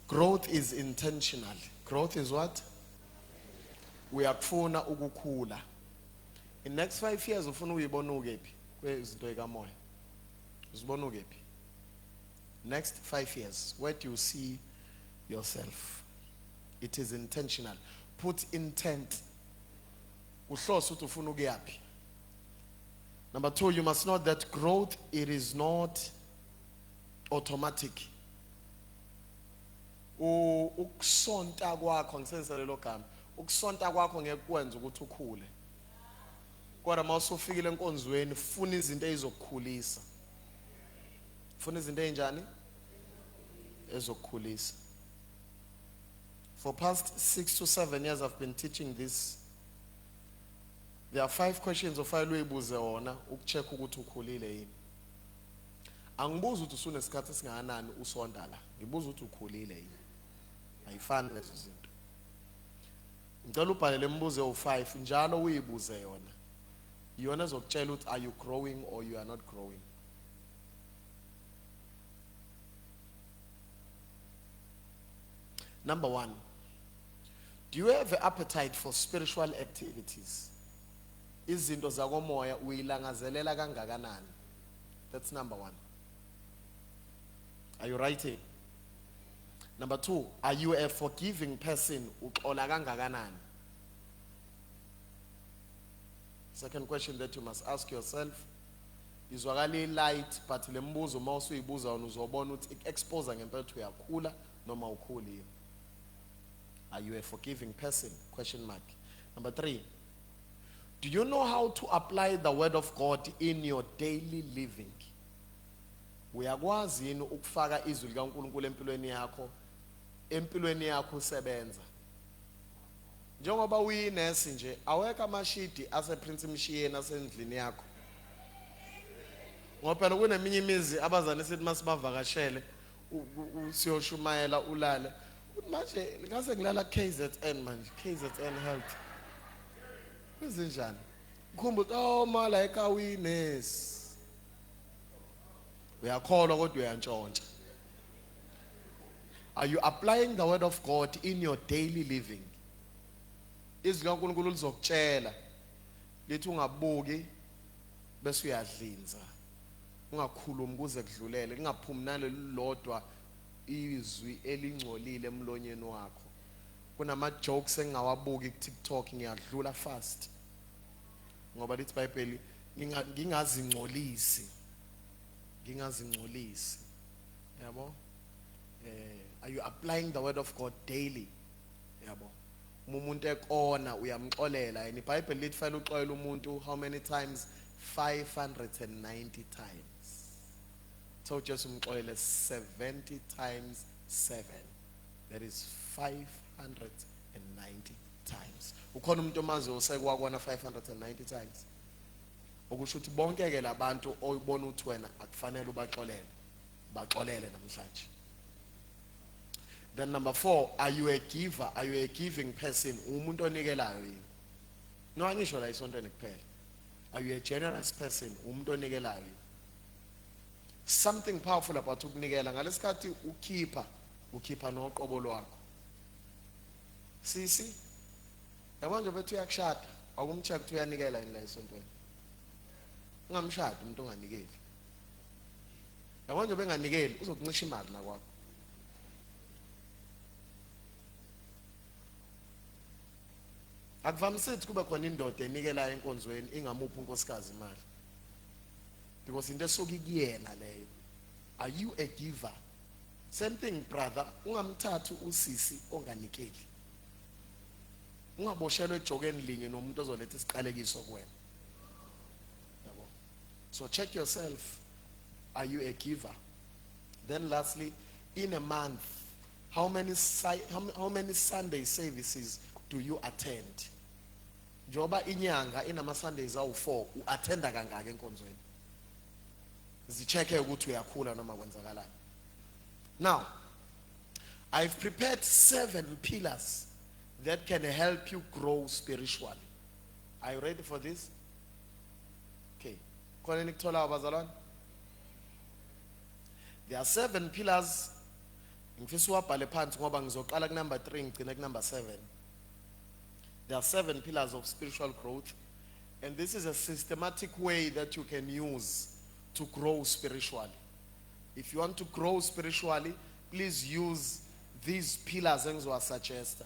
growth is intentional. Growth is what? We are kufuna ukukhula. In next 5 years, ufuna uyibona ukephi? Next 5 years, where do you see yourself? It is intentional. Put intent. Number two, you must know that growth, it is not automatic. Ukusonta kwakho ngisenzele lo gama. Ukusonta kwakho ngekwenza ukuthi ukhule. Kodwa mawusufikile enkonzweni funa izinto ezizokukhulisa. Funa izinto enjani? Ezokukhulisa. For past 6 to 7 years I've been teaching this. There are 5 questions ofayile uyibuze wona ukucheck ukuthi ukhulile yini. Angibuza ukuthi usunesikhathi singakanani usonda la. Ngibuza ukuthi ukhulile yini. Ayifani lezo zinto. Ngicela ubhalele imibuzo u5 njalo uyibuze yona. Yona ezokutshela ukuthi are you growing or you are not growing. Number 1, do you have an appetite for spiritual activities? Izinto zakomoya uyilangazelela kangakanani? That's number one. Are you writing? Number two, are you a forgiving person? Uxola kangakanani? Second question that you must ask yourself. Izwakali light, but le mbuzo uma usuyibuza wona uzobona ukuthi expose ngempela ukuthi uyakhula noma ukhuli. Are you a forgiving person? Question mark. Number three, do you know how to apply the word of God in your daily living? Uyakwazi yini ukufaka izwi likaNkulunkulu empilweni yakho usebenza? Njengoba uyinesi nje, aweka amashidi asePrince Mshiyeni asendlini yakho. Ngoba phela kuneminye imizi abazane sithi masibavakashele usiyoshumayela ulale. Manje ngase ngilala KZN manje, KZN Health. Kwenzenjani? Ukhumbula oh mala ekawinesi. Uyakholwa kodwa uyantshontsha. Are you applying the word of God in your daily living? Izwi likaNkulunkulu lizokutshela lithi ungabuki bese uyadlinza. Ungakhulumi kuze kudlulele, lingaphumi nalelodwa izwi elingcolile emlonyeni wakho. Kunama jokes engawabuki ku TikTok ngiyadlula fast. Ngoba lithi iBhayibheli ngingazingcolisi. Ngingazingcolisi. Yabo? Are you applying the word of God daily? Yabo? Umuntu ekona uyamxolela yini? iBhayibheli lithi fanele uxolele umuntu how many times? 590 times. So just umxolele 70 times 7. That is 590 times. Ukhona umuntu omazi osekwakona 590 times. Okusho ukuthi bonke ke labantu oyibona ukuthi wena akufanele ubaxolele. Baxolele namhlanje. Then number 4, are you a giver? Are you a giving person? Umuntu onikelayo yini? No angisho la isontweni kuphela. Are you a generous person? Umuntu onikelayo. Something powerful about ukunikela. Ngalesikhathi ukhipha noqobo lwakho. Sisi, yabanje bethu uyakushada, akumcheck ukuthi uyanikela yini la isontweni. Ungamshada umuntu onganikeli. Yabanje benganikeli uzokuncisha imali la kwakho. Akuvamisile kuba khona indoda enikela enkonzweni ingamuphi unkosikazi imali. Because into esuka kuyena leyo. Are you a giver? Same thing brother, ungamthatha usisi onganikeli. Ungaboshelwe ejokeni linye nomuntu ozoletha isiqalekiso kuwena. Yabo. So check yourself. Are you a giver? Then lastly, in a month, how many Sunday services do you attend? Njoba inyanga inama Sundays awu4 uattenda kangaka enkonzweni. Zicheke ukuthi uyakhula noma kwenzakalani. Now, I've prepared 7 pillars that can help you grow spiritually. Are you ready for this? Okay. Khona nikuthola abazalwane? There are 7 pillars. Ngifisa uwabhale phansi ngoba ngizoqala ku number 3 ngigcine ku number 7. There are 7 pillars of spiritual growth, and this is a systematic way that you can use to grow spiritually. If you want to grow spiritually, please use these pillars engizowa suggest.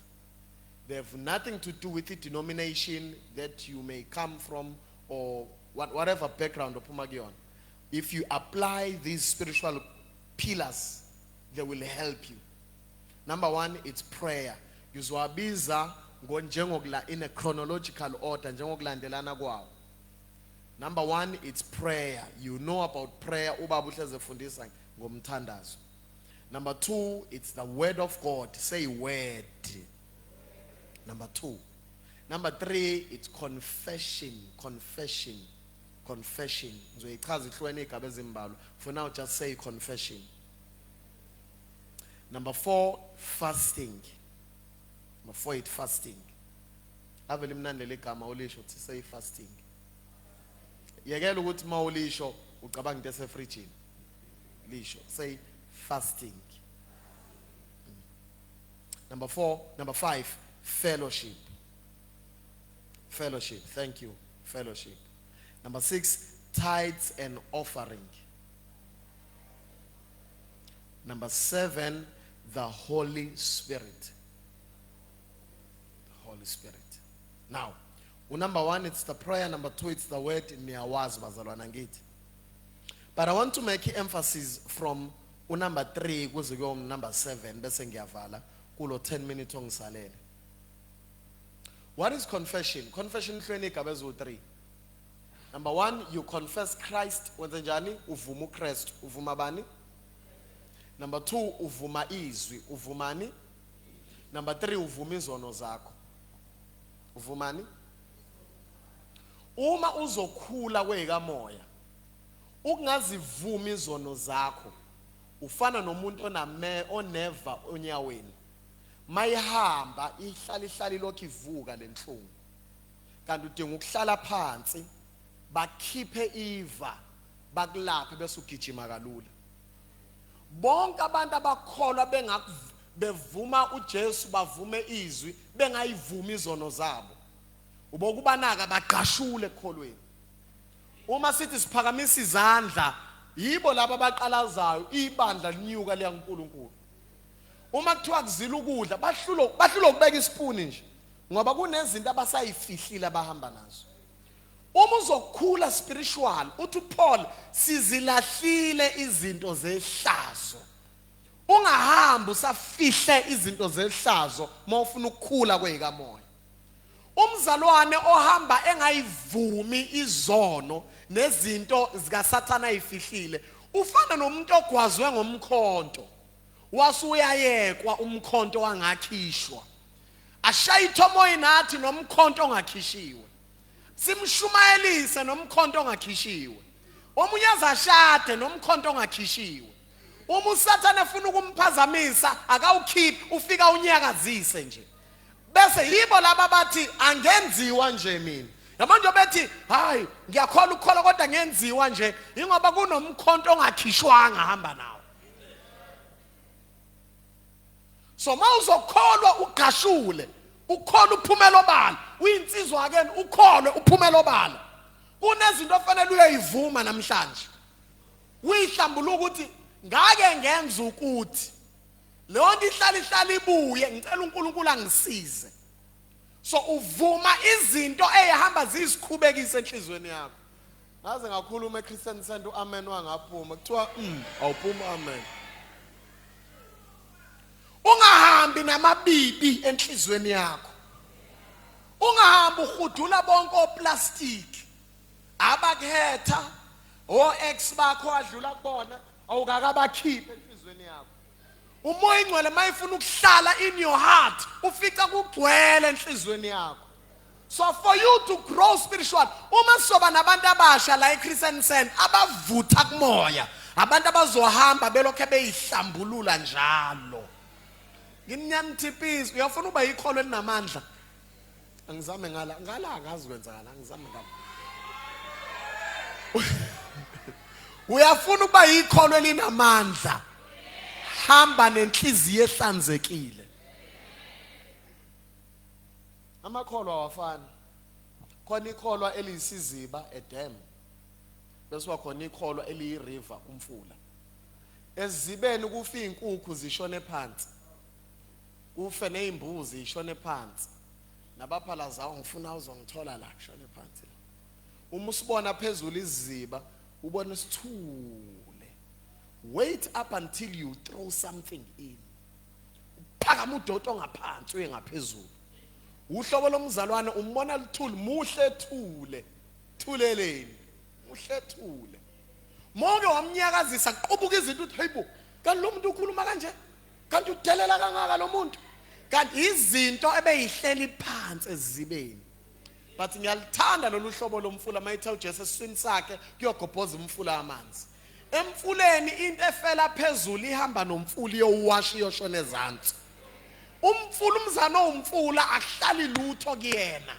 They have nothing to do with the denomination that you may come from or whatever background ophuma kuyona. If you apply these spiritual pillars, they will help you. Number 1, it's prayer. Yuzwabiza njengokula in a chronological order, njengokulandelana kwawo. Number 1, it's prayer. You know about prayer. Ubaba uhleze fundisa ngomthandazo. Number 2, it's the word of God. Say word. Number 2. Number 3, it's confession. Confession. Confession. For now, just say confession. Number 4, fasting. Number 4, it's fasting. Say fasting. Yekela ukuthi mawulisho ucabanga into esefrijini. Lisho. Say fasting. Number 5, fellowship. Fellowship. Thank you. Fellowship. Number 6, tithes and offering. Number 7, the Holy Spirit. The Holy Spirit. Now, number 1, it's the prayer. Number 2, it's the word. Niyawazi bazalwana ngithi. But I want to make emphasis from number 3 kuze kuyo number 7 bese ngiyavala kulo 10 minutes ongisalele. What is confession? Confession ihlweni igaba eziwu-3. Number 1, you confess Christ. Wenze njani? Uvuma uKristu. Uvuma bani? Number 2, uvuma izwi. Uvumani? Number 3, uvuma izono zakho. Uvumani? Uma uzokhula kwekamoya, ukungazivumi izono zakho, ufana nomuntu oneva onyaweni. Mayihamba ihlala lokhu ivuka lenhlungu. Kanti udinga ukuhlala phansi, bakhiphe iva, bakulaphe bese ugijima kalula. Bonke abantu abakholwa bevuma uJesu bavume izwi bengayivumi izono zabo. Ubokubanaka baqashule ekholweni. Uma sithi siphakamisa izandla, yibo laba abaqalazayo ibandla linyuka liya kuNkulunkulu. Uma kuthiwa kuzila ukudla, bahlulo ukubeka isipuni nje ngoba kunezinto abasayifihlile abahamba nazo. Uma uzokhula spiritual, uthi Paul, sizilahlile izinto zehlazo. Ungahambi usafihle izinto zehlazo mawufuna ukukhula kwekamoya. Umzalwane ohamba engayivumi izono nezinto zikaSathana ayifihlile ufana nomuntu ogwazwe ngomkhonto. Wasuyayekwa umkhonto wangakhishwa. Ashayitho moya nathi nomkhonto ongakhishiwe. Simshumayelise nomkhonto ongakhishiwe. Omunye azashade nomkhonto ongakhishiwe. Uma uSathana efuna ukumphazamisa akawukhiphi ufika unyakazise nje. Bese yibo laba bathi angenziwa nje mina. Yamanje bethi hayi ngiyakholwa ukukholwa kodwa ngenziwa nje ingoba kunomkhonto ongakhishwanga hamba nawo. So mawuzokholwa ugashule, ukholwa uphumela obala, uyinsizwa akeni ukholwe uphumela obala. Kunezinto ofanele uyayivuma namhlanje. Uyihlambuluka ukuthi ngake ngenza ukuthi leyo nto ihlala ibuye ngicela uNkulunkulu angisize. So uvuma izinto ezihamba zisikhubekise enhlizweni yakho. Ngaze ngakhuluma eChristian Center uamen wangaphuma kuthiwa awuphuma amen. Ungahambi namabibi enhlizweni yakho. Ungahambi uhudula bonke oplastic. Abakhetha ex bakho adlula kubona awukakabakhiphe enhlizweni yakho. Umoya ingcwele mayifuna ukuhlala in your heart ufica kugcwele enhlizweni yakho. So for you to grow spiritual, uma soba nabantu abasha la eChristian Center abavutha kumoya, abantu abazohamba belokho beyihlambulula njalo. Nginyamthiphiso uyafuna uba ikholo elinamandla. Angizame ngala akazi kwenzakala angizame ngala. Uyafuna uba ikholo elinamandla. Hamba nenhliziyo ehlanzekile. Amakholwa awafani. Khona ikholwa eliyisiziba edam. Bese wakhona ikholwa eliyiriver umfula. Ezibeni kufa izinkukhu zishone phansi. Kufe nezimbuzi zishone phansi. Nabaphalazayo ngifuna uzongithola la kushone phansi. Uma usibona phezulu iziziba ubona isithule. Wait up until you throw something in. Phakama udoto ngaphansi uye ngaphezulu. Uhlobo lomzalwane umbona luthuli muhle thule. Thuleleni. Muhle thule. Monke wamnyakazisa qubuka izinto uthi hayibo kanti lo muntu ukhuluma kanje. Kanti udelela kangaka lo muntu. Kanti izinto ebeyihleli phansi ezibeni. But ngiyalithanda lolu hlobo lomfula mayitha uJesu esiswini sakhe kuyogobhoza umfula amanzi. Emfuleni into efela phezulu ihamba nomfula iyowasha iyoshona ezantsi. Umfula umzana omfula akuhlali lutho kuyena.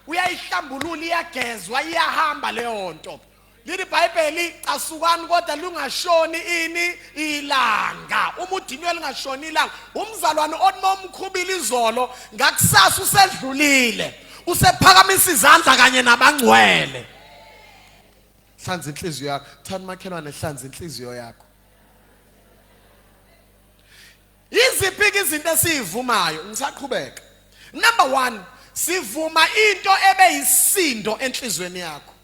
Uyayihlambulula iyagezwa iyahamba leyo nto. Lithi iBhayibheli asukani kodwa lungashoni ini ilanga. Uma udinwe lingashoni ilanga, umzalwane othi momkhubila izolo ngakusasa usedlulile. Usephakamisa izandla kanye nabangcwele. Hlanza inhliziyo yakho. Thanda makhelwane hlanza inhliziyo yakho. Iziphi izinto esizivumayo ngisaqhubeka. Number 1, sivuma into ebeyisindo enhlizweni yakho.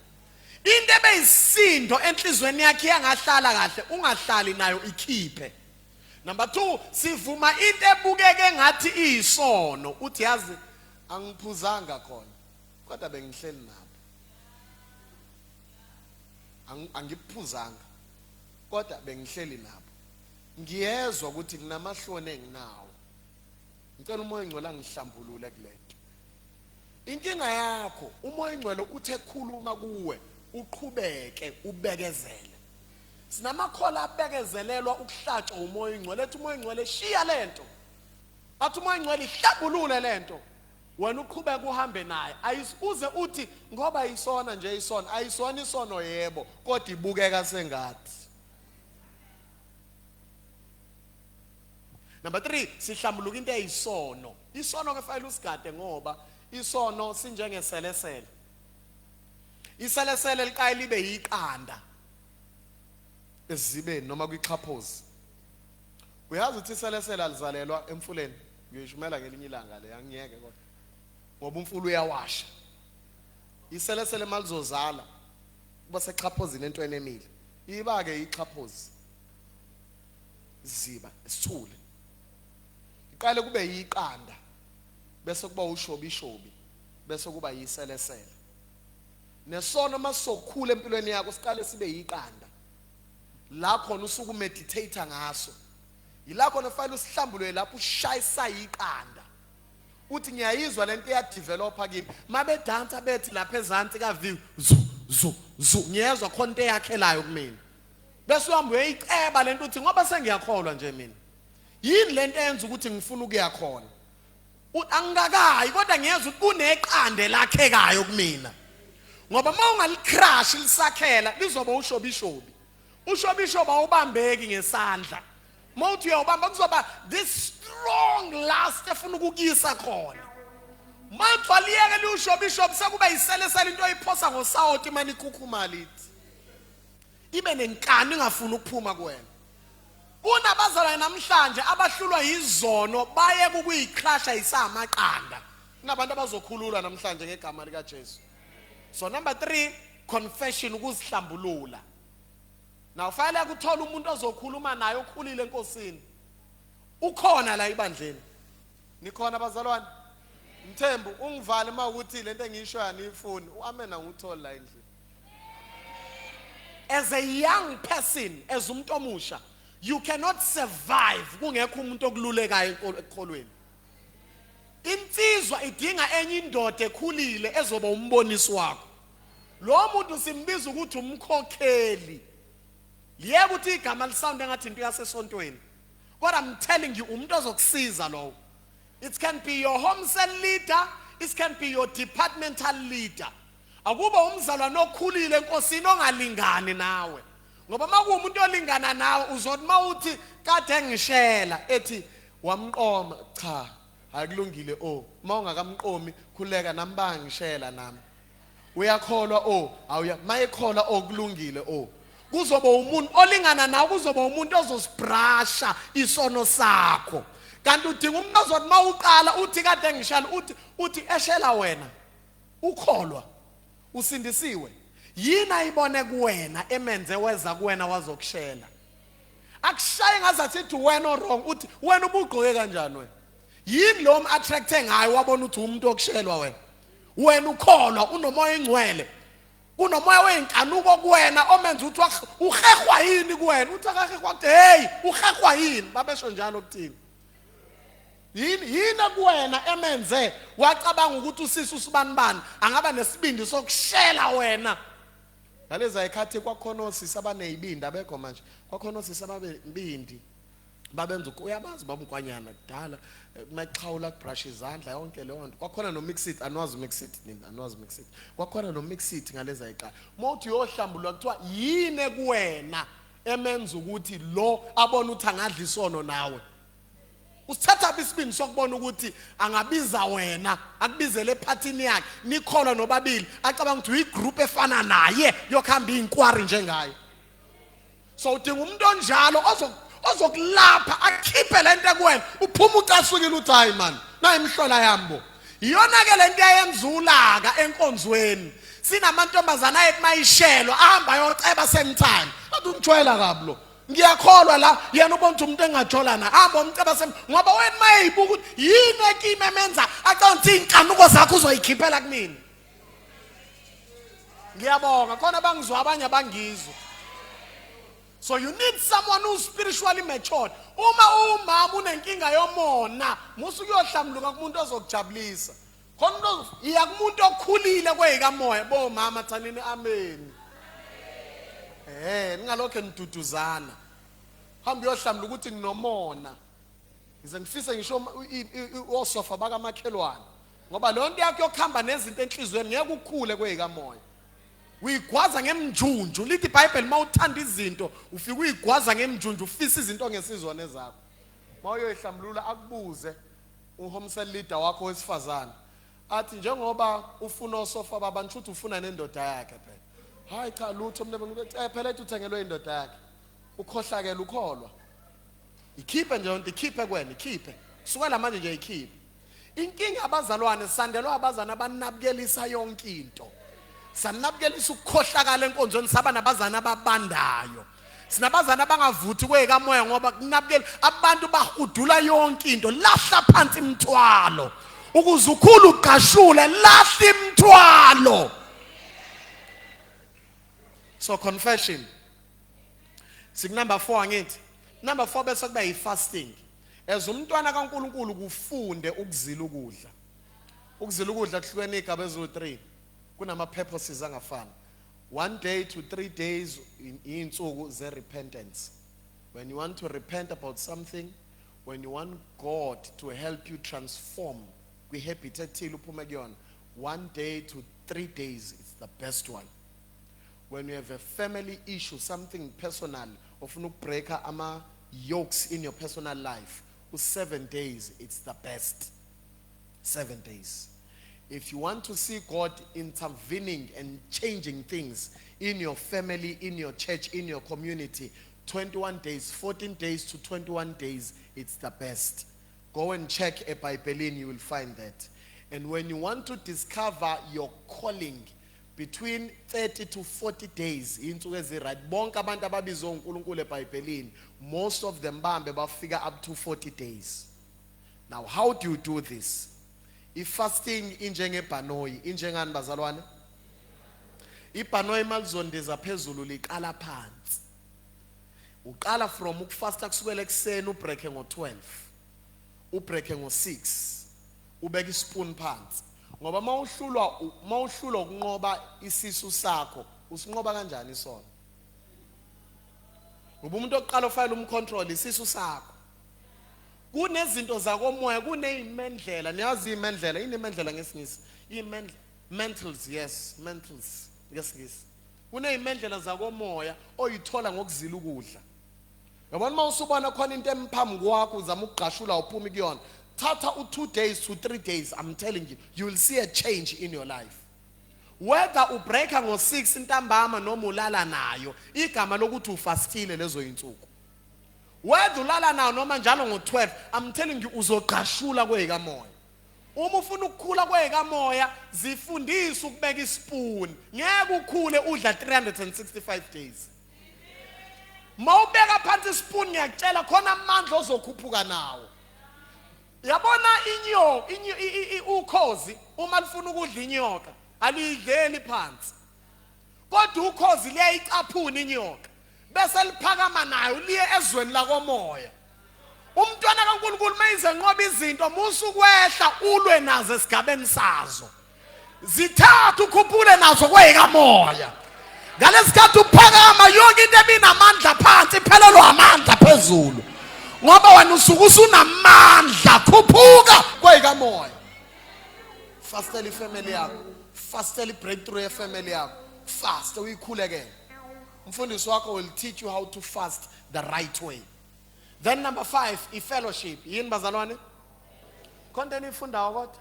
Into ebeyisindo enhlizweni yakho iyangahlala kahle, ungahlali nayo ikhiphe. Number 2, sivuma into ebukeke ngathi iyisono, uthi yazi angiphuzanga khona kodwa bengihleli nabo. Angiphuzanga kodwa bengihleli nabo. Ngiyezwa ukuthi nginamahloni enginawo. Ngicela umoya engcwele angihlambulule kulento. Inkinga yakho, umoya engcwele uthe khuluma kuwe, uqhubeke ubekezele. Sinamakhola abekezelelwa ukuhlatsha umoya engcwele, ethi umoya engcwele shiya lento. Athi umoya engcwele ihlambulule lento. Wena uqhubeka uhambe naye. Ayisuze uthi ngoba isona nje isona, ayisona isono yebo, kodwa ibukeka sengathi. Number 3, sihlambuluka into eyisono. Isono ke fanele usigade ngoba isono sinjengeselesele. Iselesele liqhaye libe yiqanda ezibeni noma kwiqhaphozi. Uyazi ukuthi iselesele alizalelwa emfuleni. Ngiyishumela ngelinye ilanga le angiyeke kodwa. Ngoba umfulu uyawasha. Iselesele malizozala kuba seqhaphozini entweni emile. Iba ke iqhaphozi. Ziba isithule. Iqale kube yiqanda bese kuba ushobishobi bese kuba yiselesele. Nesono masokhula empilweni yakho siqale sibe yiqanda. La khona usuku meditate ngaso. Yila khona fanele usihlambulule lapho ushayisa iqanda. Uthi ngiyayizwa lento eyadevelopa kimi. Mabe dansa bethi lapha ezantsi ka view zu ngiyezwa khona into eyakhelayo kumina. Bese uhamba uyiceba lento uthi ngoba sengiyakholwa nje mina. Yini lento eyenza ukuthi ngifuna ukuyakhona? Angikakayi kodwa ngiyezwa ukuthi kuneqande lakhekayo kumina. Ngoba mawungalicrash lisakhela lizoba ushobishobi. Ushobishobi awubambeki ngesandla. Mawuthi uyawubamba kuzoba this strong last efuna ukukuyisa khona. Manje waliyeke liushobishobi sekuba yiselesele into oyiphosa ngosawoti manje ikhukhuma lithi. Ibe nenkani ingafuna ukuphuma kuwena. Kunabazalwane namhlanje abahlulwa yizono baye ukuyicrasha isamaqanda. Kunabantu abazokhulula namhlanje ngegama lika Jesu. So number 3, confession, ukuzihlambulula. Now fanele ukuthola umuntu ozokhuluma naye okhulile enkosini. Ukhona la ibandleni. Nikhona abazalwane? Mthembu ungivale mawukuthi lento engisho yanifuni. Uamena nguthola la endlini. As a young person, as umuntu omusha, you cannot survive kungekho umuntu okululekayo ekholweni. Insizwa idinga enye indoda ekhulile ezoba umbonisi wakho. Lo muntu simbiza ukuthi umkhokheli. Liyeke ukuthi igama lisound engathi into yasesontweni. But I'm telling you umuntu ozokusiza lo. It can be your home cell leader, it can be your departmental leader. Akuba umzalwane okhulile enkosini ongalingani nawe. Ngoba makuumuntu olingana nawe uzothi mawuthi kade ngishela ethi wamqoma cha akulungile mawungakamqomi khuleka nambanga ngishela nami. Uyakholwa awuya mayekholwa kulungile kuzoba umuntu olingana nawe kuzoba umuntu ozosibrasha isono sakho. Kanti udinga umuntu ozothi mawuqala uthi kade ngishela uthi eshela wena ukholwa usindisiwe. Yini ayibone kuwena emenze weza kuwena wazokushela. Akushaye ngazathi uthi wena wrong uthi wena ubugqoke kanjani wena. Yini lo attracte ngayo wabona uthi umuntu okushelwa wena. Wena ukholwa unomoya engcwele. Kunomoya wenkanuko kuwena omenza uthi uhehwa yini kuwena. Uthi akahehwa ukuthi hey uhehwa yini babesho njalo kuthini. Yini kuwena emenze wacabanga ukuthi usisi usibanibani angaba nesibindi sokushela wena. Ngaleza ekhathi kwakhona osisi abanezibindi abekho manje. Kwakhona osisi ababembindi babenza uyabazi babunkwanyana kudala maqhawula kubrush izandla yonke leyo nto. Kwakhona no mix it anwazi mix it nina anwazi mix it. Kwakhona no mix it ngaleza eqala. Mawuthi uyohlambulwa kuthiwa yini kuwena emenza ukuthi lo abona uthi angadla isono nawe. Usithatha bisibini sokubona ukuthi angabiza wena akubizele ephathini yakhe nikholwa nobabili acabanga ukuthi uyigroup efana naye yokuhamba inkwari njengayo. So udinga umuntu onjalo ozokulapha akhiphe lento kuwena uphuma ucasukile uthi hayi man nayi imhlola yambo iyona ke lento eyemzulaka enkonzweni sinamantombazana ayekumayishelo ahamba yoceba semthani athi ungijwayela kablo ngiyakholwa la yena ubona umuntu engajolana hamba umceba ngoba wena mayibuka ukuthi yini ekime menza aconthi inkanuko zakho uzoyikhiphela kumina ngiyabonga khona bangizwa abanye abangizwa. So you need someone who's spiritually matured. Uma umama unenkinga yomona musu kuyohlambuluka kumuntu ozokujabulisa khona into iya kumuntu okhulile kweyikamoya bo mama thanini amen. Ningalokho niduduzana hamba uyohlambuluka ukuthi nginomona ngize ngifise ngisho osofa bakamakhelwane ngoba lo nto yakho yokuhamba nezinto enhlizweni ngeke ukukhule kweyikamoya uyigwaza ngemjunju lithi iBhayibheli mawuthanda izinto ufika uyigwaza ngemjunju ufisa izinto ngesizwane zakho mawuyoyihlambulula akubuze uhome cell leader wakho wesifazana athi njengoba ufuna osofa babantu uthi ufuna nendoda yakhe phela hayi cha lutho mina phela ethi uthengelwe indoda yakhe ukhohlakela ukholwa ikhiphe nje into ikhiphe kwena ikhiphe sukela manje nje ikhiphe inkinga abazalwane sandelwa abazana abanabukelisa yonke into sanabukelisa ukukhohlakala enkonzweni saba nabazana ababandayo sinabazana abangavuthi kweyikamoya ngoba kunabukela abantu bahudula yonke into lahla phansi imthwalo ukuze ukhulu uqashule lahla imthwalo. So confession sik number 4 angithi number 4 bese kuba fasting as umntwana kaNkulunkulu kufunde ukuzila ukudla kuhlukene igaba ezo3 kunama purposes angafani 1 day to 3 days insuku ze repentance when you want to repent about something when you want God to help you transform kwi habit ethile uphume kuyona 1 day to 3 days is the best one. When you have a family issue something personal ofuna ukubreaka ama yokes in your personal life 7 days it's the best 7 days. If you want to see God intervening and changing things in your family, in your church, in your community, 21 days, 14 days to 21 days, it's the best. Go and check a Bible, you will find that. And when you want to discover your calling, between 30 to 40 days, most of them figure up to 40 days. Now, how do you do this? If fasting injengebhanoyi injengani bazalwane ibhanoyi malizondeza phezulu liqala phansi uqala from ukufasta kusukela ekseni ubreake ngo12 ubreake ngo6 ubeka ispoon phansi ngoba mawuhlulwa ukunqoba isisu sakho usinqoba kanjani isona ubumuntu oqala ofile umcontrol isisu sakho kunezinto zakomoya kuneyimendlela niyazi imendlela inemendlela ngesingisi mentals yes mentals ngesingisi kuneyimendlela zakomoya oyithola ngokuzila ukudla yabona mawusubona khona into emphambi kwakho uzama ukugqashula uphuma kuyona thatha u2 days to 3 days I'm telling you you will see a change in your life whether ubreaka ngo6 ntambama noma ulala nayo igama lokuthi ufastile lezo insuku whether ulala nayo noma njalo ngo12 I'm telling you uzoqashula kweyikamoya uma ufuna ukukhula kweyikamoya zifundisa ukubeka ispoon ngeke ukhule udla 365 days mawubeka phansi ispoon ngiyakutshela khona amandla ozokhuphuka nawo yabona ukhozi uma lifuna ukudla inyoka alidleli phansi kodwa ukhozi liyayicaphuna inyoka bese liphakama nayo liye ezweni lakomoya umntwana kaNkulunkulu mayize ngoba izinto musukwehla ulwe nazo esigabeni sazo zithatha ukhuphule nazo kweyikamoya ngalesikhathi uphakama yonke into ebinamandla phansi iphelelwa amandla phezulu ngoba wena usuku usunamandla khuphuka kweyikamoya fastele ifamily yakho fastele breakthrough yefamily yakho fast uyikhulekele umfundisi wakho will teach you how to fast the right way. Then number 5 is fellowship yini bazalwane konke nifundayo kodwa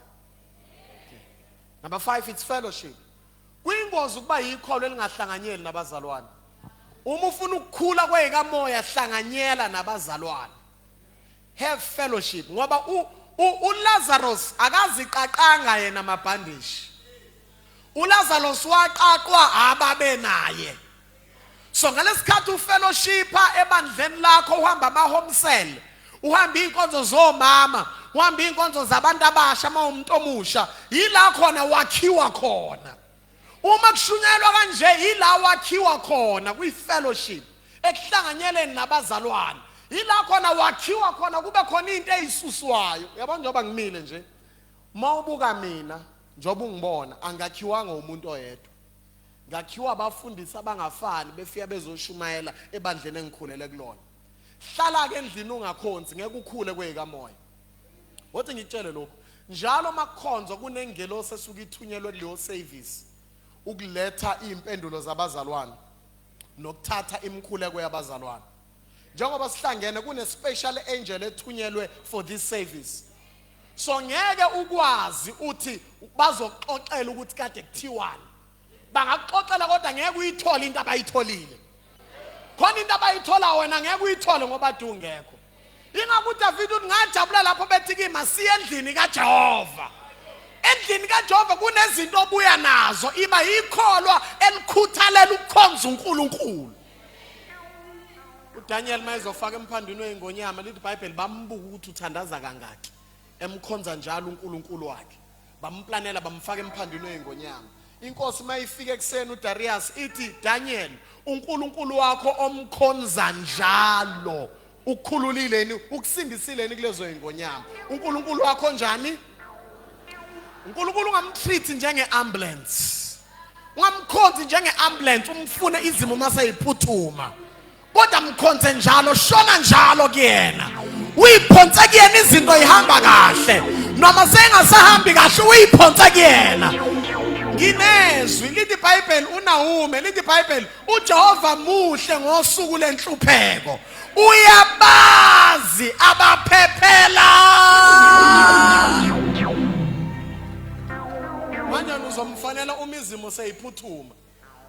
number 5 it's fellowship kuyingozi ukuba yikholo elingahlanganyeli nabazalwane Uma ufuna ukukhula kwezikamoya hlanganyela nabazalwane. Have fellowship ngoba uLazarus akaziqaqanga yena amabhandishi. uLazarus waqaqwa ababe naye. So ngalesikhathi ufellowshipa ebandleni lakho uhamba ama-home cell, uhamba inkonzo zomama, uhamba inkonzo zabantu abasha umuntu omusha, yila khona wakhiwa khona. Uma kushunyelwa kanje yila wakhiwa khona kwi-fellowship ekuhlanganyeleni nabazalwane. Yila khona wakhiwa khona kube khona into eyisuswayo. Yabona njengoba ngimile nje, mawubuka mina njengoba ungibona angakhiwanga umuntu oyedwa. Ngakhiwa abafundisi abangafani befika bezoshumayela ebandleni engikhulele kulona. Hlala ke endlini ungakhonzi ngeke ukhule kwezikamoya. Wathi ngitshele lokho, njalo makukhonzo kunengelosi esuka ithunyelwe kuleyo service ukuletha impendulo zabazalwane nokuthatha imikhuleko yabazalwane. Njengoba sihlangene kune special angel ethunyelwe for this service. So ngeke ukwazi uthi bazoxoxela ukuthi kade kuthiwani. Bangaxoxela kodwa ngeke uyithole into abayitholile. Khona into abayithola wena ngeke uyithole ngoba ungekho. Ingakho uDavid uthi ngajabula lapho bethi kimi siye endlini kaJehova. Endlini kaJehova kunezinto obuya nazo, iba yikholwa elikhuthalela ukukhonza uNkulunkulu. uDaniel mayezofaka emphandweni weingonyama lithi iBhayibheli bambuka ukuthi uthandaza kangaki. Emkhonza njalo uNkulunkulu wakhe. Bamplanela bamfaka emphandweni weingonyama. Inkosi mayifika ekseni uDarius ithi Daniel uNkulunkulu wakho omkhonza njalo ukukhululileni ukusindisile kulezo ingonyama. uNkulunkulu wakho njani? uNkulunkulu ungamtreat njenge-ambulance. Ungamkhonzi njenge-ambulance umfune izimo maseyiphuthuma. Kodwa mkhonze njalo, shona njalo kuyena. Uyiphonse kuyena izinto ihamba kahle. Noma sengasahambi kahle uyiphonse kuyena. Nginezwi lithi iBhayibheli uNahume lithi iBhayibheli uJehova muhle ngosuku lenhlupheko. Uyabazi abaphephela. Manje uzomfanela umizimo seyiphuthuma.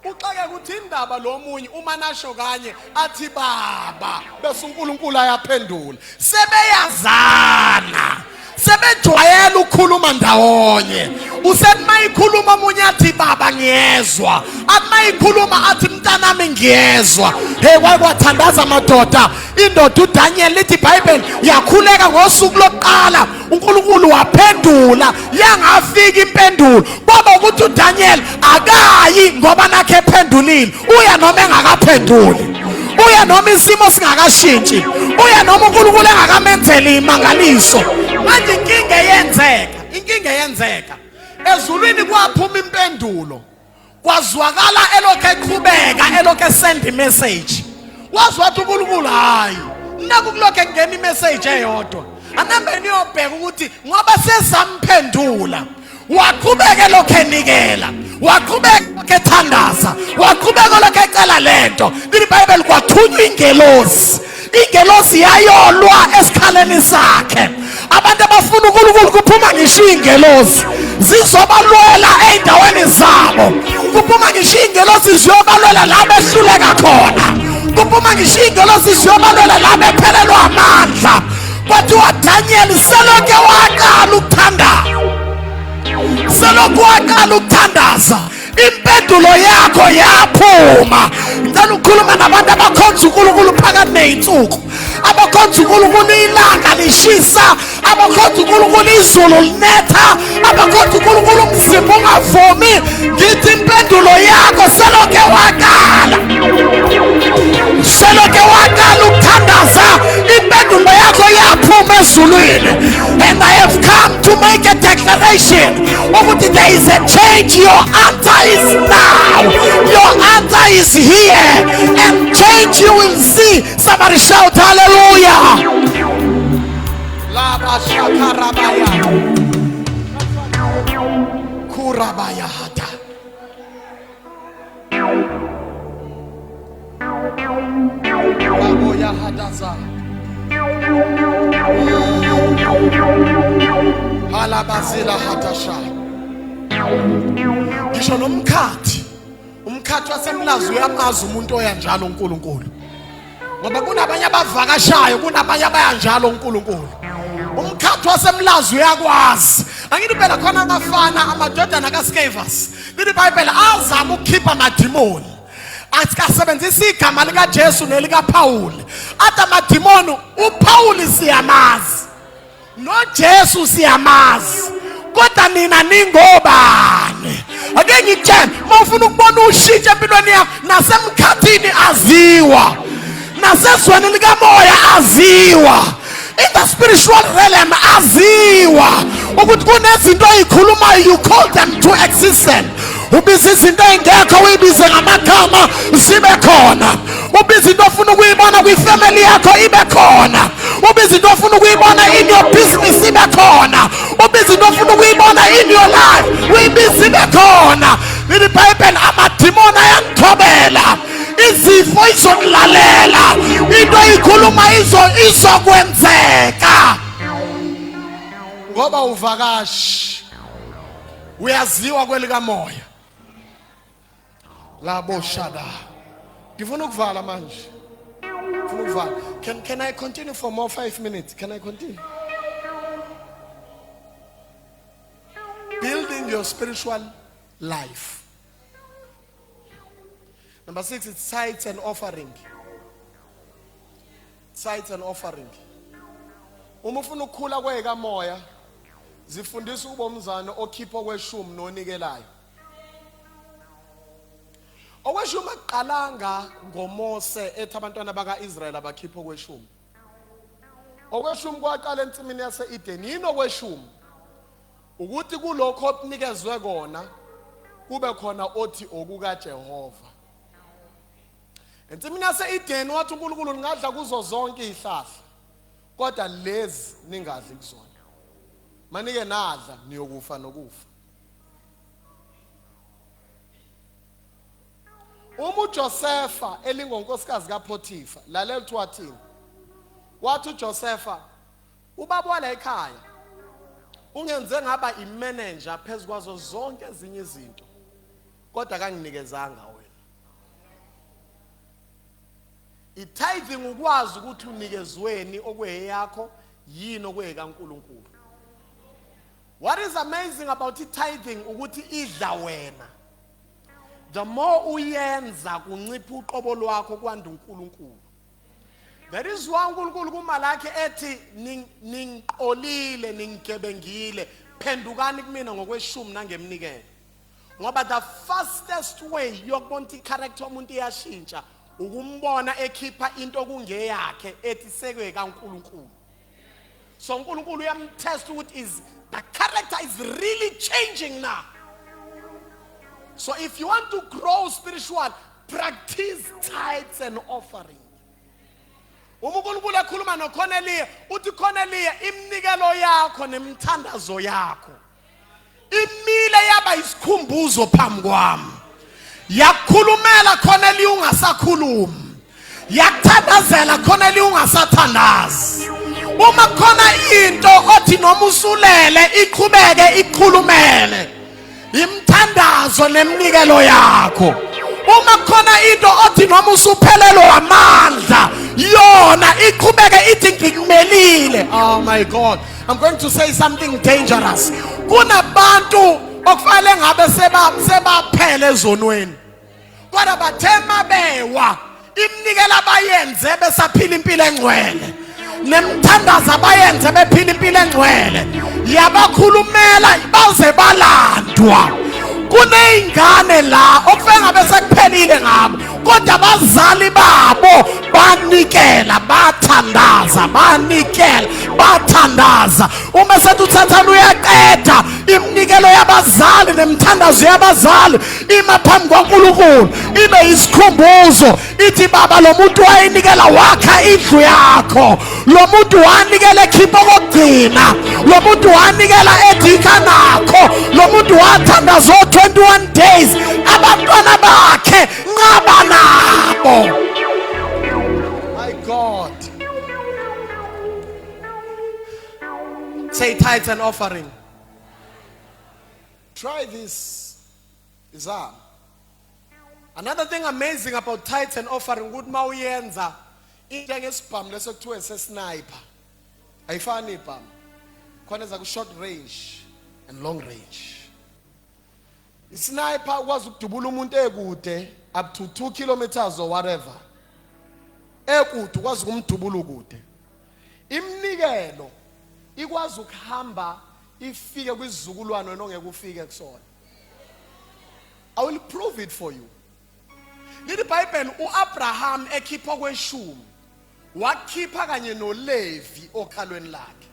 Uxake ukuthi indaba lo munye uma nasho kanye athi baba bese uNkulunkulu ayaphendula. Sebeyazana. Sebejwayela ukukhuluma ndawonye. Usethi mayikhuluma omunye athi baba ngiyezwa. Amayikhuluma athi mntanami ngiyezwa. Hey kwathandaza amadoda. Indoda uDaniel lithi iBhayibheli yakhuleka ngosuku lokuqala. uNkulunkulu waphendula yangafika impendulo. Baba ukuthi uDaniel akayi ngoba nakhe ephendulile. Uya noma engakaphenduli. Uya noma isimo singakashintshi. Uya noma uNkulunkulu engakamenzela imangaliso. Manje inkinga yenzeka ezulwini kwaphuma impendulo, kwazwakala elokhe eqhubeka elokhe send message. Wazwathi uNkulunkulu hayi naku kulokhe kungena imessage eyodwa. Anambe niyobheka ukuthi ngoba sezamphendula waqhubeka lokhe enikela, waqhubeka lokhe ethandaza, waqhubeka lokhe ecela lento. iBhayibheli kwathunywa ingelosi. Ingelosi yayolwa esikhaleni sakhe. Abantu abafuna uNkulunkulu kuphuma ngisho ingelosi zizobalwela eindaweni zabo. Kuphuma ngisho ingelosi ziyobalwela la behluleka khona. Kuphuma ngisho ingelosi ziyobalwela la bephelelwa amandla. Kwathiwa Daniel selokhe waqala ukuthandaza. Selokhe waqala ukuthandaza. Impendulo yakho yaphuma. Ngicela ukukhuluma nabantu abakhonza uNkulunkulu phakathi ney'nsuku. Abakhonza uNkulunkulu ilanga lishisa. Abakhonza uNkulunkulu izulu linetha. Abakhonza uNkulunkulu umzimba ungavumi. Ngithi impendulo yakho selokhe waqala. Selokhe waqala ukuthandaza. Impendulo yakho yaphuma ezulwini. And I have come to make a declaration ukuthi there is a change. Your answer is now. Your answer is here. And change you will see. Somebody shout hallelujah. Laba shakarabaya. Kurabaya hata. Laboya hadaza. Halabazila hatasha. Ngisho nomkhathi umkhathi wasemlazi uyamazi umuntu oyanjalo uNkulunkulu. Ngoba kunabanye abavakashayo, kunabanye abayanjalo uNkulunkulu. Umkhathi wasemlazi uyakwazi. Angithi phela khona abafana amadodana kaScevas. Lithi iBhayibheli azama ukukhipha amadimoni. Asebenzisa igama lika Jesu nelika Pawuli. Athi amadimoni uPawuli siyamazi, noJesu siyamazi, kodwa nina ningobani? Ake ngikutshela, mawufuna ukubona ushintsho empilweni yakho, nasemkhathini aziwa, nasezweni likamoya aziwa, in the spiritual realm aziwa, ukuthi kunezinto ezikhulumayo, you call them to existence. Ubiza izinto engekho uyibize ngamagama zibe khona. Ubiza into ofuna ukuyibona kwifamily yakho ibe khona. Ubiza into ofuna ukuyibona in your business ibe khona. Ubiza into ofuna ukuyibona in your life uyibize ibe khona. Lithi iBhayibheli amadimoni ayangithobela, izifo izongilalela, into eyikhuluma izokwenzeka. Ngoba uvakashi uyaziwa kwelikamoya. Labo shada. Ngifuna ukuvala manje. Ngifuna ukuvala. Can I continue for more 5 minutes? Can I continue? Building your spiritual life. Number 6, it's tithes and offering. Tithes and offering. Uma ufuna ukukhula kwekamoya, zifundisa ubomzana okhipha kweshumi nonikelayo. Okweshumi aqalanga ngoMose ethi abantwana bakaIsrayeli abakhipha kweshumi. Okweshumi kwaqala ensimini yase-Eden. Yini okweshumi? Ukuthi kulokho okunikezwe kona kube khona othi okukaJehova. Ensimini yase-Eden wathi uNkulunkulu ningadla kuzo zonke izihlahla, kodwa lezi ningadli kuzona. Manike nadla niyokufa nokufa. uJosefa elingonkosikazi kaPotifa, lalela ukuthi wathini. Wathi uJosefa, ubaba wala ekhaya ungenze ngaba imanager phezu kwazo zonke ezinye izinto, kodwa akanginikezanga wena. I-tithing ukwazi ukuthi unikezweni okweyakho yini okwekaNkulunkulu. What is amazing about tithing ukuthi idla wena. The more uyenza kuncipha uqobo lwakho kwanda uNkulunkulu. That is why uNkulunkulu kumalakhe ethi ningiqolile ningigebengile, phendukani kumina ngokweshumi nangemnikelo. Ngoba the fastest way yokubona i-character yomuntu iyashintsha ukumbona ekhipha into okungeyakhe ethi sekwe kaNkulunkulu. So uNkulunkulu uyamtest ukuthi the character is really changing now. So if you want to grow spiritual, practice tithes and offering. uNkulunkulu ekhuluma noCornelia, uthi Cornelia, iminikelo yakho nemthandazo yakho imile yaba isikhumbuzo phambi kwami. Yakukhulumela Cornelia ungasakhulumi, yakuthandazela Cornelia ungasathandazi. Uma khona into othi noma usulele iqhubeke ikhulumele, imthandazo nemnikelo yakho. Uma khona into othi noma usuphelelwe amandla, yona iqhubeke ithi ngikumelile. Oh my God, I'm going to say something dangerous. Kunabantu okufanele ngabe sebaphele ezonweni, kodwa bathema bewa imnikelo abayenze besaphila impilo engcwele, nemthandazo abayenze bephila impilo engcwele, yabakhulumela baze balandwa. Kuneyingane la okufanele ngabe sekuphelile ngabo, kodwa abazali babo banikela, bathandaza, banikela, bathandaza. Uma sethi uthathana uyaqeda iminikelo yabazali nemthandazo yabazali ima phambi kwaNkulunkulu, ibe isikhumbuzo ithi baba lo muntu wayinikela wakha indlu yakho, lo muntu wanikela ekhipha kokugcina, lo muntu wanikela edika nakho, lo muntu wathandaza 21 days abantwana bakhe ngaba nabo. My God. Say tithes and offering. Try this. Izam. Another thing amazing about tithes and offering, ukuthi mawuyenza into ngesibhamu lesokuthiwa sesniper. Ayifani ibhamu. Khona eza ku short range and long range. Isniper ukwazi ukudubula umuntu ekude up to 2 kilometers or whatever. Ekude ukwazi ukumdubula ukude. Imnikelo ikwazi ukuhamba ifike kwizizukulwane nongeke ufike kusona. I will prove it for you. Lithi iBhayibheli uAbraham ekhipha kweshumi wakhipha kanye noLevi okhalweni lakhe.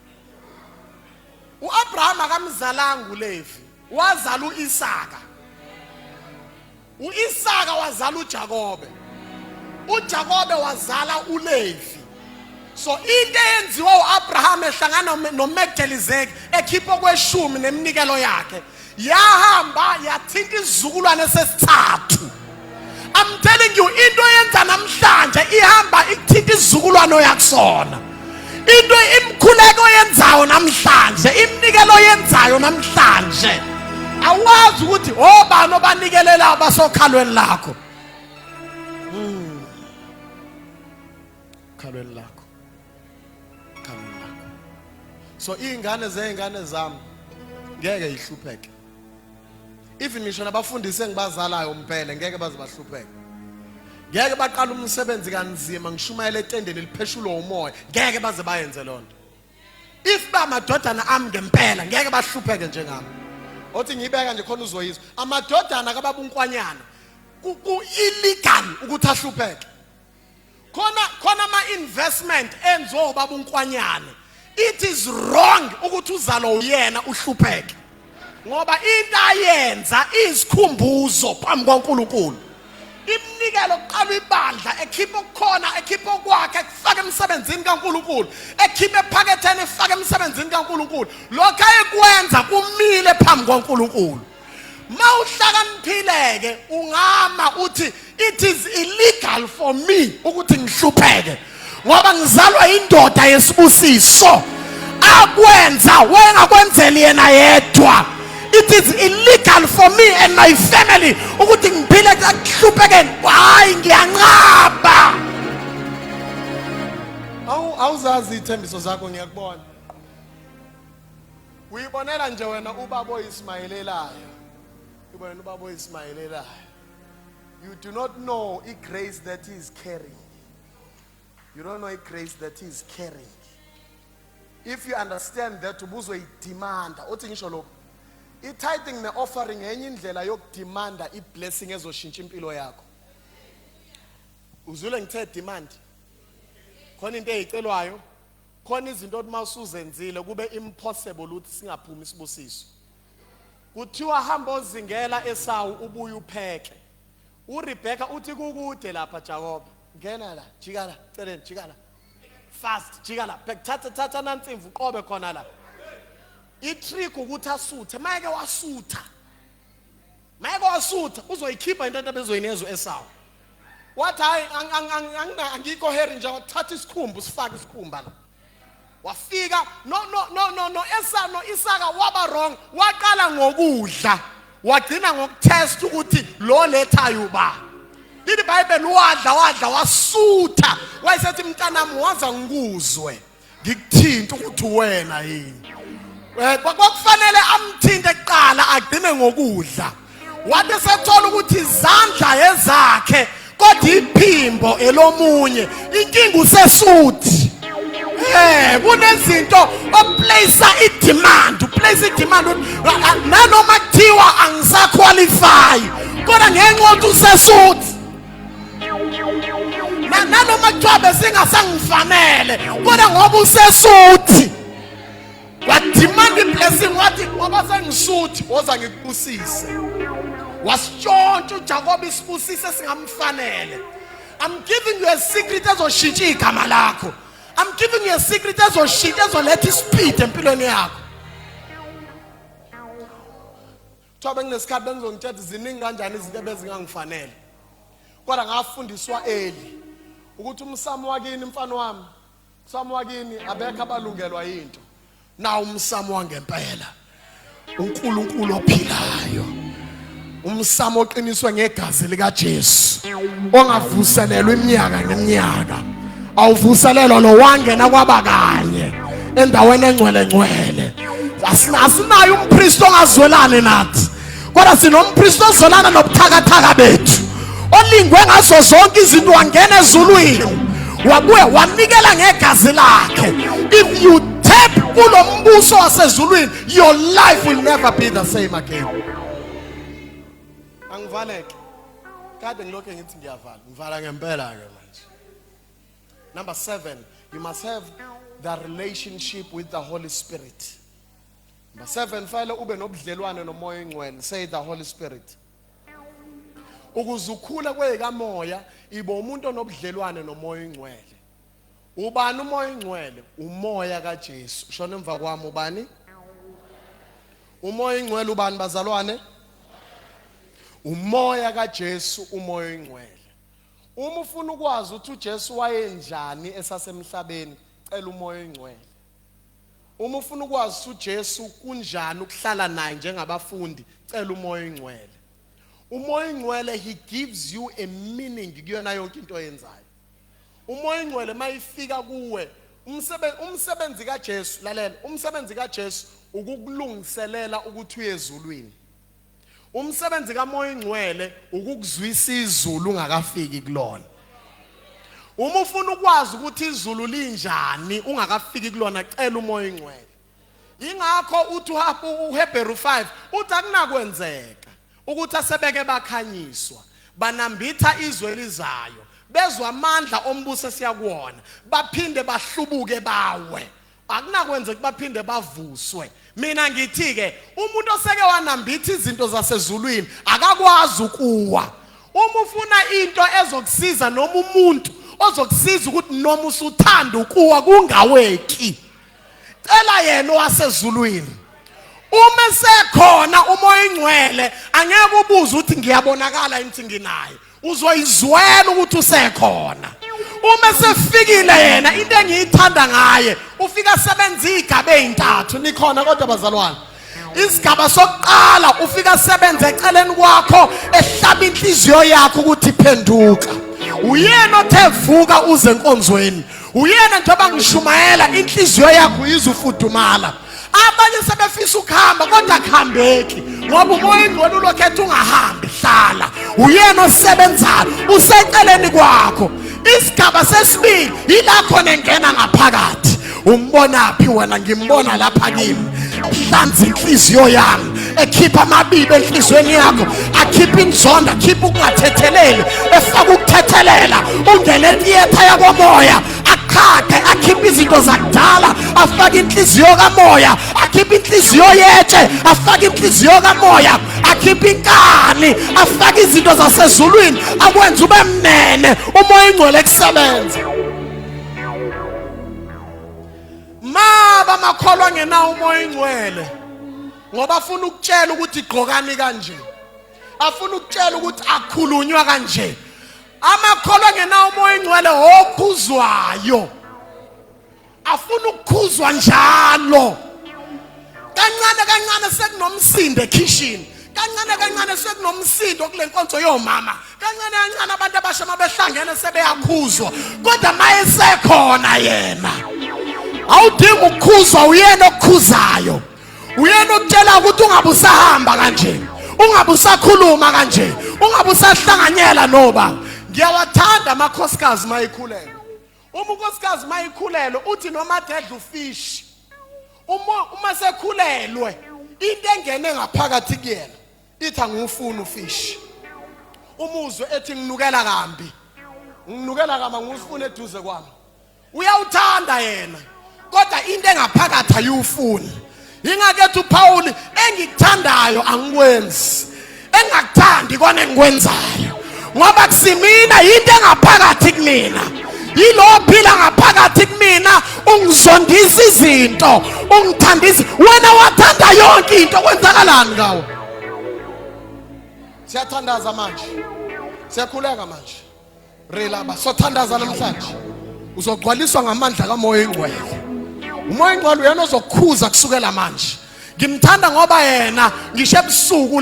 uAbraham akamzalanga uLevi, wazala uIsaka. uIsaka wazala uJakobe. uJakobe wazala uLevi. So into eyenziwa uAbraham ehlangana noMelchizedek ekhipha kweshumi nemnikelo yakhe yahamba yathinta izizukulwane sesithathu. I'm telling you, into yenza namhlanje ihamba ikuthinta izizukulwane yakusona. Into imkhuleko yenzayo namhlanje, imnikelo yenzayo namhlanje. Awazi ukuthi obani obanikelela abasokhalweni lakho. Khalweni lakho. Khalweni lakho. So izingane zezingane zami ngeke ihlupheke. Even ngisho nabafundisi engibazalayo umphele ngeke baze bahlupheke. Ngeke baqala umsebenzi kanzima ngishumayela etendeni lipheshulwa umoya, ngeke baze bayenze lonto. If ba madodana ami ngempela ngeke bahlupheke njengami. Othi ngiyibeka nje khona uzoyizwa. Amadodana kababunkwanyana ku illegal ukuthi ahlupheke. Khona ama investment enziwa ubabunkwanyana. It is wrong ukuthi uzalo uyena uhlupheke. Ngoba into ayenza izikhumbuzo phambi kwaNkulunkulu. Imnikelo oqala ibandla ekhipha okukhona, ekhipha okwakhe ekufaka emsebenzini kaNkulunkulu, ekhipha ephaketheni efaka emsebenzini kaNkulunkulu. Lokho ayekwenza kumile phambi kwaNkulunkulu. Mawuhlakaniphileke ungama uthi it is illegal for me ukuthi ngihlupheke ngoba ngizalwa indoda yesibusiso. Akwenza wengakwenzeli yena yedwa. It is illegal for me and my family ukuthi ngiphile kuhluphekeni. Hayi ngiyanqaba. Awuzazi ithembiso zakho ngiyakubona. Uyibonela nje wena ubaba oyiSmayilelayo. Ubona ubaba oyiSmayilelayo. You do not know a grace that he is carrying. You don't know a grace that he is carrying. If you understand that ubuzwe idemanda, uthi ngisho lo i-tithing ne-offering enye indlela yokudemanda i-blessing ezoshintsha impilo yakho. Uzule ngithe demand. Khona into eyicelwayo, khona izinto othi mawusuzenzile kube impossible ukuthi singaphumi isibusiso. Kuthiwa hamba ozingela eSawu ubuye upheke. uRebecca uthi kukude lapha Jacob. Ngena la, jika la, celeni jika la. Fast, jika la. Thatha nansimvu uqobe khona la. I-trick ukuthi asuthe, mayeke wasutha uzoyikhipha into abezoyinezo eSawu. Wathi hayi angikho heri nje wathatha isikhumbu sifaka isikhumba la. Wafika no Isaka waba wrong, waqala ngokudla wagcina ngokutest ukuthi lo lethayo ba. Lithi iBhayibheli wadla wasutha, wayesethi mntanami waza ngikuzwe ngikuthinta ukuthi wena yini. Kwakufanele amthinte eqala agcine ngokudla. Wathi sethola ukuthi izandla ezakhe kodwa iphimbo elomunye, inkinga usesuthi. Kunezinto oplace idemand, nanoma kuthiwa angisaqualify kodwa ngenxa yokuthi usesuthi. Nanoma kuthiwa besingasangifanele kodwa ngoba usesuthi wademand iblessing, wathi ngoba sengisuthi woza ngikubusise. Wasitshontsha uJakobe isibusise singamfanele. I'm giving you a secret ezoshintsha igama lakho. I'm giving you a secret ezoletha ispeed empilweni yakho. Thoba nginesikhathi bengizongithetha ziningi kanjani izinto ebezingangifanele. Kodwa ngafundiswa eli ukuthi umsamo wakini mfana wami, umsamo wakini abekho abalungelwa into. Na umsamo wangempela. uNkulunkulu ophilayo. umsamo oqiniswe ngegazi lika Jesu ongavuselelwa iminyaka ngeminyaka awuvuselelwa lo wangena kwabakanye endaweni engcwele asinayo umpristi ongazwelani nathi kodwa sinompristi ozolana nobuthakathaka bethu olingwe ngazo zonke izinto wangena ezulwini wabuye wanikela ngegazi lakhe. If you tap kulo mbuso wasezulwini, your life will never be the same again. Angivaleke kade ngilokho ngithi ngiyavala ngivala ngempela ke manje. Number 7, you must have the relationship with the Holy Spirit. Number 7, fanele ube nobudlelwane nomoya oyingcwele. Say the Holy Spirit. Ukuzukhula kwekamoya ibo umuntu onobudlelwane nomoya oyingcwele. Ubani umoya oyingcwele? Umoya kaJesu. Shona emva kwami ubani? Umoya oyingcwele ubani bazalwane? Umoya kaJesu, umoya oyingcwele. Uma ufuna ukwazi ukuthi uJesu wayenjani esasemhlabeni, cela umoya oyingcwele. Uma ufuna ukwazi ukuthi uJesu kunjani ukuhlala naye njengabafundi, cela umoya oyingcwele. Umoya oyingcwele, he gives you a meaning kuyona yonke into oyenzayo. Umoya oyingcwele mayifika kuwe, umsebenzi kaJesu, lalela, umsebenzi kaJesu ukukulungiselela ukuthi uye ezulwini. Umsebenzi kamoya oyingcwele ukukuzwisa izulu ungakafiki kulona. Uma ufuna ukwazi ukuthi izulu linjani ungakafiki kulona, cela umoya oyingcwele. Ingakho uthi uHebrew 5 uthi akunakwenzeka ukuthi asebeke bakhanyiswa banambitha izwe elizayo bezwe amandla ombuso esiyakuwona baphinde bahlubuke bawe. Akunakwenzeka baphinde bavuswe. Mina ngithi ke umuntu oseke wanambitha izinto zasezulwini akakwazi ukuwa. Uma ufuna into ezokusiza noma umuntu ozokusiza ukuthi noma usuthanda ukuwa kungaweki, cela yena wasezulwini. Uma sekhona umoya oyingcwele angeke ubuze ukuthi ngiyabonakala imithi nginayo, uzoyizwela ukuthi usekhona. Uma sefikile yena into engiyithanda ngaye ufika sebenza igaba ezintathu. Nikhona kodwa bazalwane? Isigaba sokuqala ufika sebenza eceleni kwakho ehlaba inhliziyo yakho ukuthi iphenduka. Uyena othe vuka uze enkonzweni. Uyena njengoba ngishumayela inhliziyo yakho izufudumala. Abanye sebefisa ukuhamba kodwa akuhambeki ngoba umoya oyingcwele ulokhethe ungahambi, hlala. Uyena osebenzayo useceleni kwakho. Isigaba sesibili ila khona engena ngaphakathi. Umbona phi wena? Ngimbona lapha kimi. Hlanza inhliziyo yami, ekhipha amabibi enhlizweni yakho, akhipha inzondo, akhipha ukungathetheleli, efaka ukuthethelela, ungene etiyetha yakomoya, akhakhe, akhipha izinto zakudala, afake inhliziyo kamoya, akhipha inhliziyo yetshe, afake inhliziyo kamoya, akhipha inkani, afake izinto zasezulwini, akwenza ube mnene, umoya oyingcwele kusebenza. Maba makholwa ngenawo umoya oyingcwele ngoba afuna ukutshela ukuthi igqokani kanje, afuna ukutshela ukuthi akhulunywa kanje. Amakholwa ngenawo umoya oyingcwele okhuzwayo, afuna ukukhuzwa njalo. Kancane kancane sekunomsindo ekitchen, kancane kancane sekunomsindo kule nkonzo yomama, kancane kancane abantu abasha mabehlangene sebeyakhuzwa, kodwa mayesekhona yena awudinga ukukhuzwa. Uyena okukhuzayo, uyena okutshela ukuthi ungabe usahamba kanje, ungabe usakhuluma kanje, ungabe usahlanganyela noba. Ngiyawathanda amakhosikazi mayikhulelwe. Uma unkosikazi mayikhulelwe uthi noma dedla ufish, uma sekhulelwe into engene ngaphakathi kuyena ithi angufuni ufish. Umuzwe ethi nginukela kambi, nginukela kama ngusifuna eduze kwami. Uyawuthanda yena kodwa into engaphakathi ayufuni. Ingakethu uPaul engikuthandayo angikwenzi, engakuthandi kona engikwenzayo, ngoba kusimina into engaphakathi kumina. Yilo phila ngaphakathi kumina ungizondisa izinto, ungithandisa. Wena wathanda yonke into, kwenzakalani ngawo? Siyathandaza manje, siyakhuleka manje. Relaba sothandaza namhlanje. Uzogcwaliswa ngamandla kamoya oyingcwele. Umoya oyingcwele uyena ozokukhuza kusukela manje. ngimthanda ngoba yena ngisho ebusuku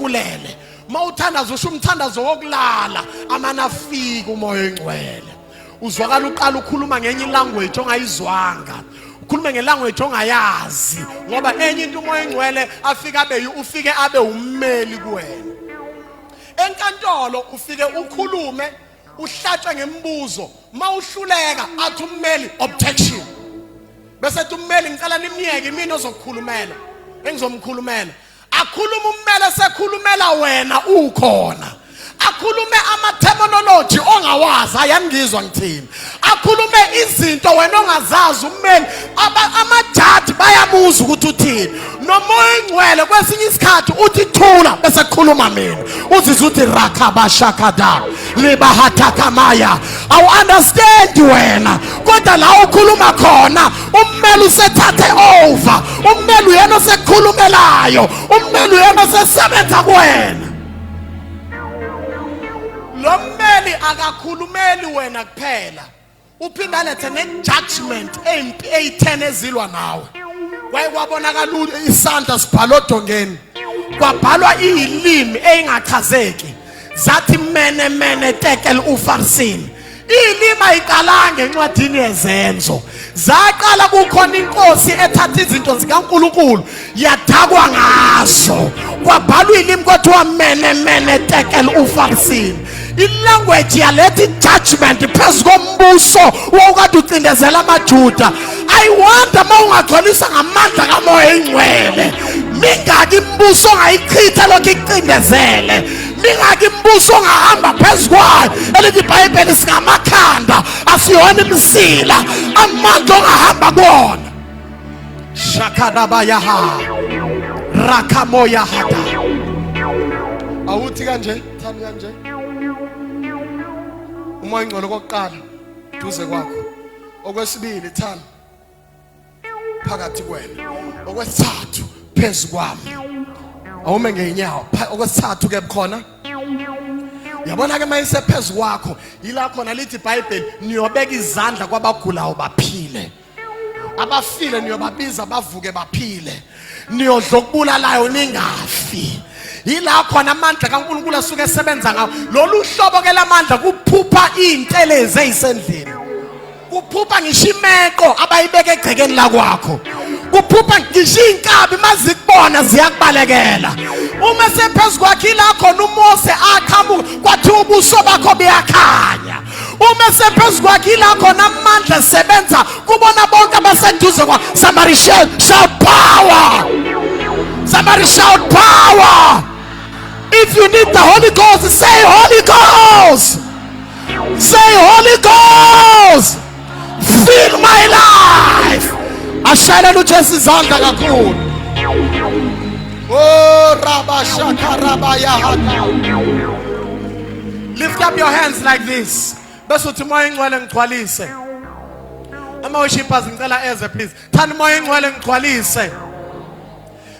lele mawuthandaza usho umthandazo wokulala amana afika umoya oyingcwele uzwakala uqala ukhuluma ngenye language ongayizwanga ukhuluma ngelanguage ongayazi ngoba enye into umoya oyingcwele ufike abe ummeli kuwena enkantolo ufike ukhulume uhlatshwe ngembuzo mawuhluleka athi ummeli objection bese ummeli ngicela nimyeke mina ozokukhulumela engizomkhulumela akhuluma ummeli sekhulumela wena ukhona akhulume ama-terminology ongawazi ayangizwa ngithini akhulume izinto wena ongazazi ummeli amajaji bayabuza ukuthi uthini nomoya oyingcwele kwesinye isikhathi uthi thula bese kukhuluma mina uzizwa uthi rakabashakada libahathakamaya awu understand wena kodwa la ukhuluma khona ummeli usethathe over ummeli uyena osekukhulumelayo ummeli uyena osesebenza kuwena lo mmeli akakhulumeli wena kuphela uphinda lethe ne-judgment eyi-10 ezilwa nawe kwabonakala isandla sibhala odongeni kwabhalwa iyilimi eyingachazeki zathi mene tekel ufarsini ilimi ayiqalanga encwadini yezenzo zaqala kukhona inkosi ethatha izinto zikaNkulunkulu yadakwa ngazo kwabhalwa ilimi kuthiwa mene tekel ufarsini ilanguage yalethi judgment phezu kombuso wokade ucindezela amaJuda I wonder mawungagcwalisa ngamandla kamoya oyingcwele mingaki imbuso ongayichitha lokho ikucindezele mingaki imbuso ongahamba phezu kwayo elithi iBhayibheli singamakhanda asiyona imsila amandla ongahamba kuwona shakadabayaha rakamoya hada awuthi kanje thani kanje umoya oyingcwele kokuqala duze kwakho okwesibili thana phakathi kwena okwesithathu phezu kwami awume ngeenyawo okwesithathu ke bukhona yabona ke mayise phezu kwakho yila khona lithi iBhayibheli niyobeka izandla kwabagulayo baphile abafile niyobabiza bavuke baphile niyodla okubulalayo ningafi yila khona amandla kaNkulunkulu asuke esebenza ngawo lolu hlobo ke lamandla kuphupha izintelezi ezisendlini kuphupha ngisho imeqo abayibeka egcekeni la kwakho kuphupha ngisho inkabi mazikubona ziyakubalekela uma sephezu kwakho ila khona uMose aqhamuka kwathi ubuso bakho buyakhanya uma sephezu kwakho ila khona amandla sebenza kubona bonke abaseduze kwa somebody shout power somebody shout power if you need the Holy Ghost say Holy Ghost say Holy Ghost fill my life ashayela uJesu izandla kakhulu oh rabashaka rabayahata lift up your hands like this bese uthi moya ingcwele ngigcwalise ama worshipers ngicela eze please thani moya ingcwele ngigcwalise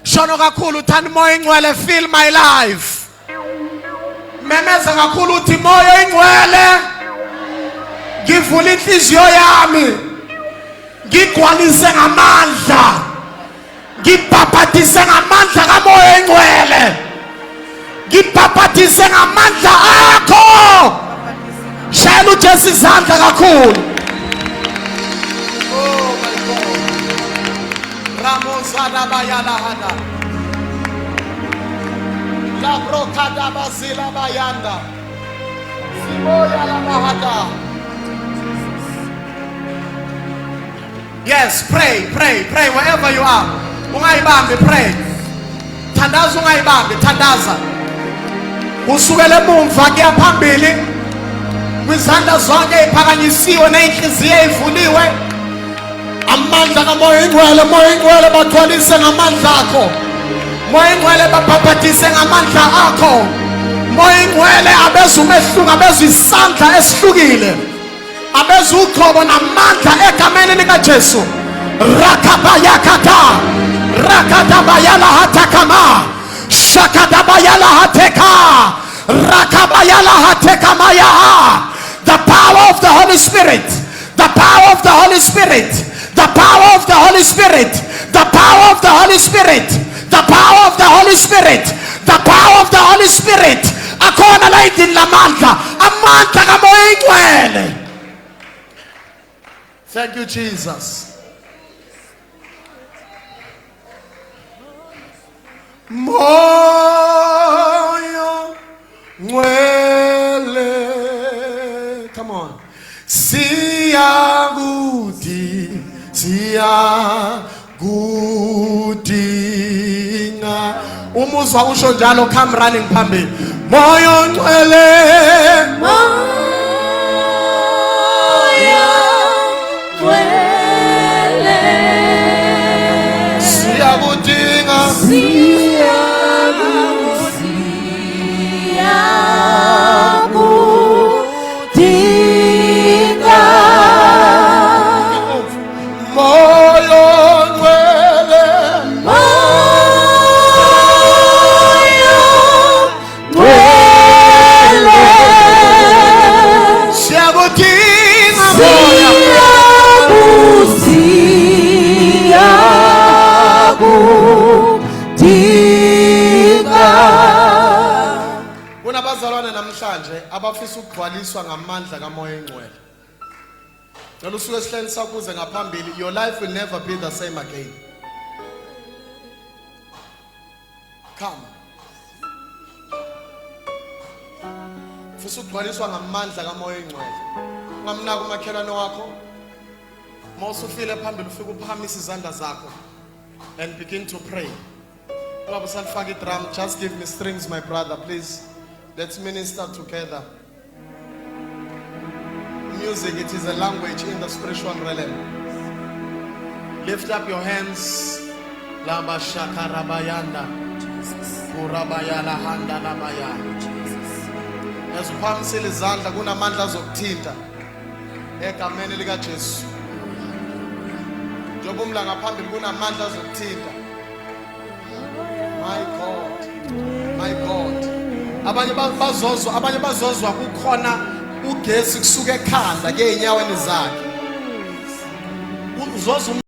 shono kakhulu thani moya ingcwele fill my life memeza kakhulu uthi moya ingcwele ngivula inhliziyo yami ngigcwalise ngamandla ngibhabhathise ngamandla kamoya engcwele ngibhabhathise ngamandla akho shayela uJesu izandla kakhulu oh my God ramosada bayala hada la brokada basila bayanda siboya la mahada. Yes, pray wherever you are. Ungayibambi pray. Thandaza ungayibambi, thandaza. Usukele emumva kuya phambili. Kwizandla zonke eziphakanyisiwe nenhliziyo ezivuliwe. Amandla kamoya ingcwele bagcwalise ngamandla akho. Moya ingcwele babhabhathise ngamandla akho. Moya ingcwele abezumehluka abezisandla esihlukile. Abezu uqobo namandla egameni likaJesu rakabayakata rakatabayala hatakama shakatabayala hateka rakabayala hatekamaya the power of the Holy Spirit the power of the Holy Spirit the power of the Holy Spirit The power of the Holy Spirit. The power of the Holy Spirit. The power of the Holy Spirit. Akhona la idini lamandla. Amandla kaMoya Oyingcwele. Thank you, Jesus. Moya Ngcwele. Come on. Siyagudinga. Umuzwa usho njalo, come running phambili. Moya Ngcwele. Moya Ngcwele. Siyagudinga. Kunabazalwane namhlanje abafisa ukugcwaliswa ngamandla kaMoya Oyingcwele. Ngicela usuke esihleni sakuze ngaphambili. Your life will never be the same again. Come. Ufisa ukugcwaliswa ngamandla kaMoya Oyingcwele. Ungamnaka umakhelwane wakho. Mawusufile phambili ufike uphakamisa izandla zakho and begin to pray. Ungabe usalifaka idrum, just give me strings, my brother, please. Let's minister together. Music, it is a language in the spiritual realm. Lift up your hands. Laba shakarabayanda. Kurabayala handa labaya. As uphamisile izandla kunamandla azokuthinta egameni lika Jesu. Njengoba umla ngaphambili kunamandla azokuthinta. My God. My God. Abanye bazozwa kukhona ugesi kusuka ekhanda ke enyaweni zakhe. Uzozwa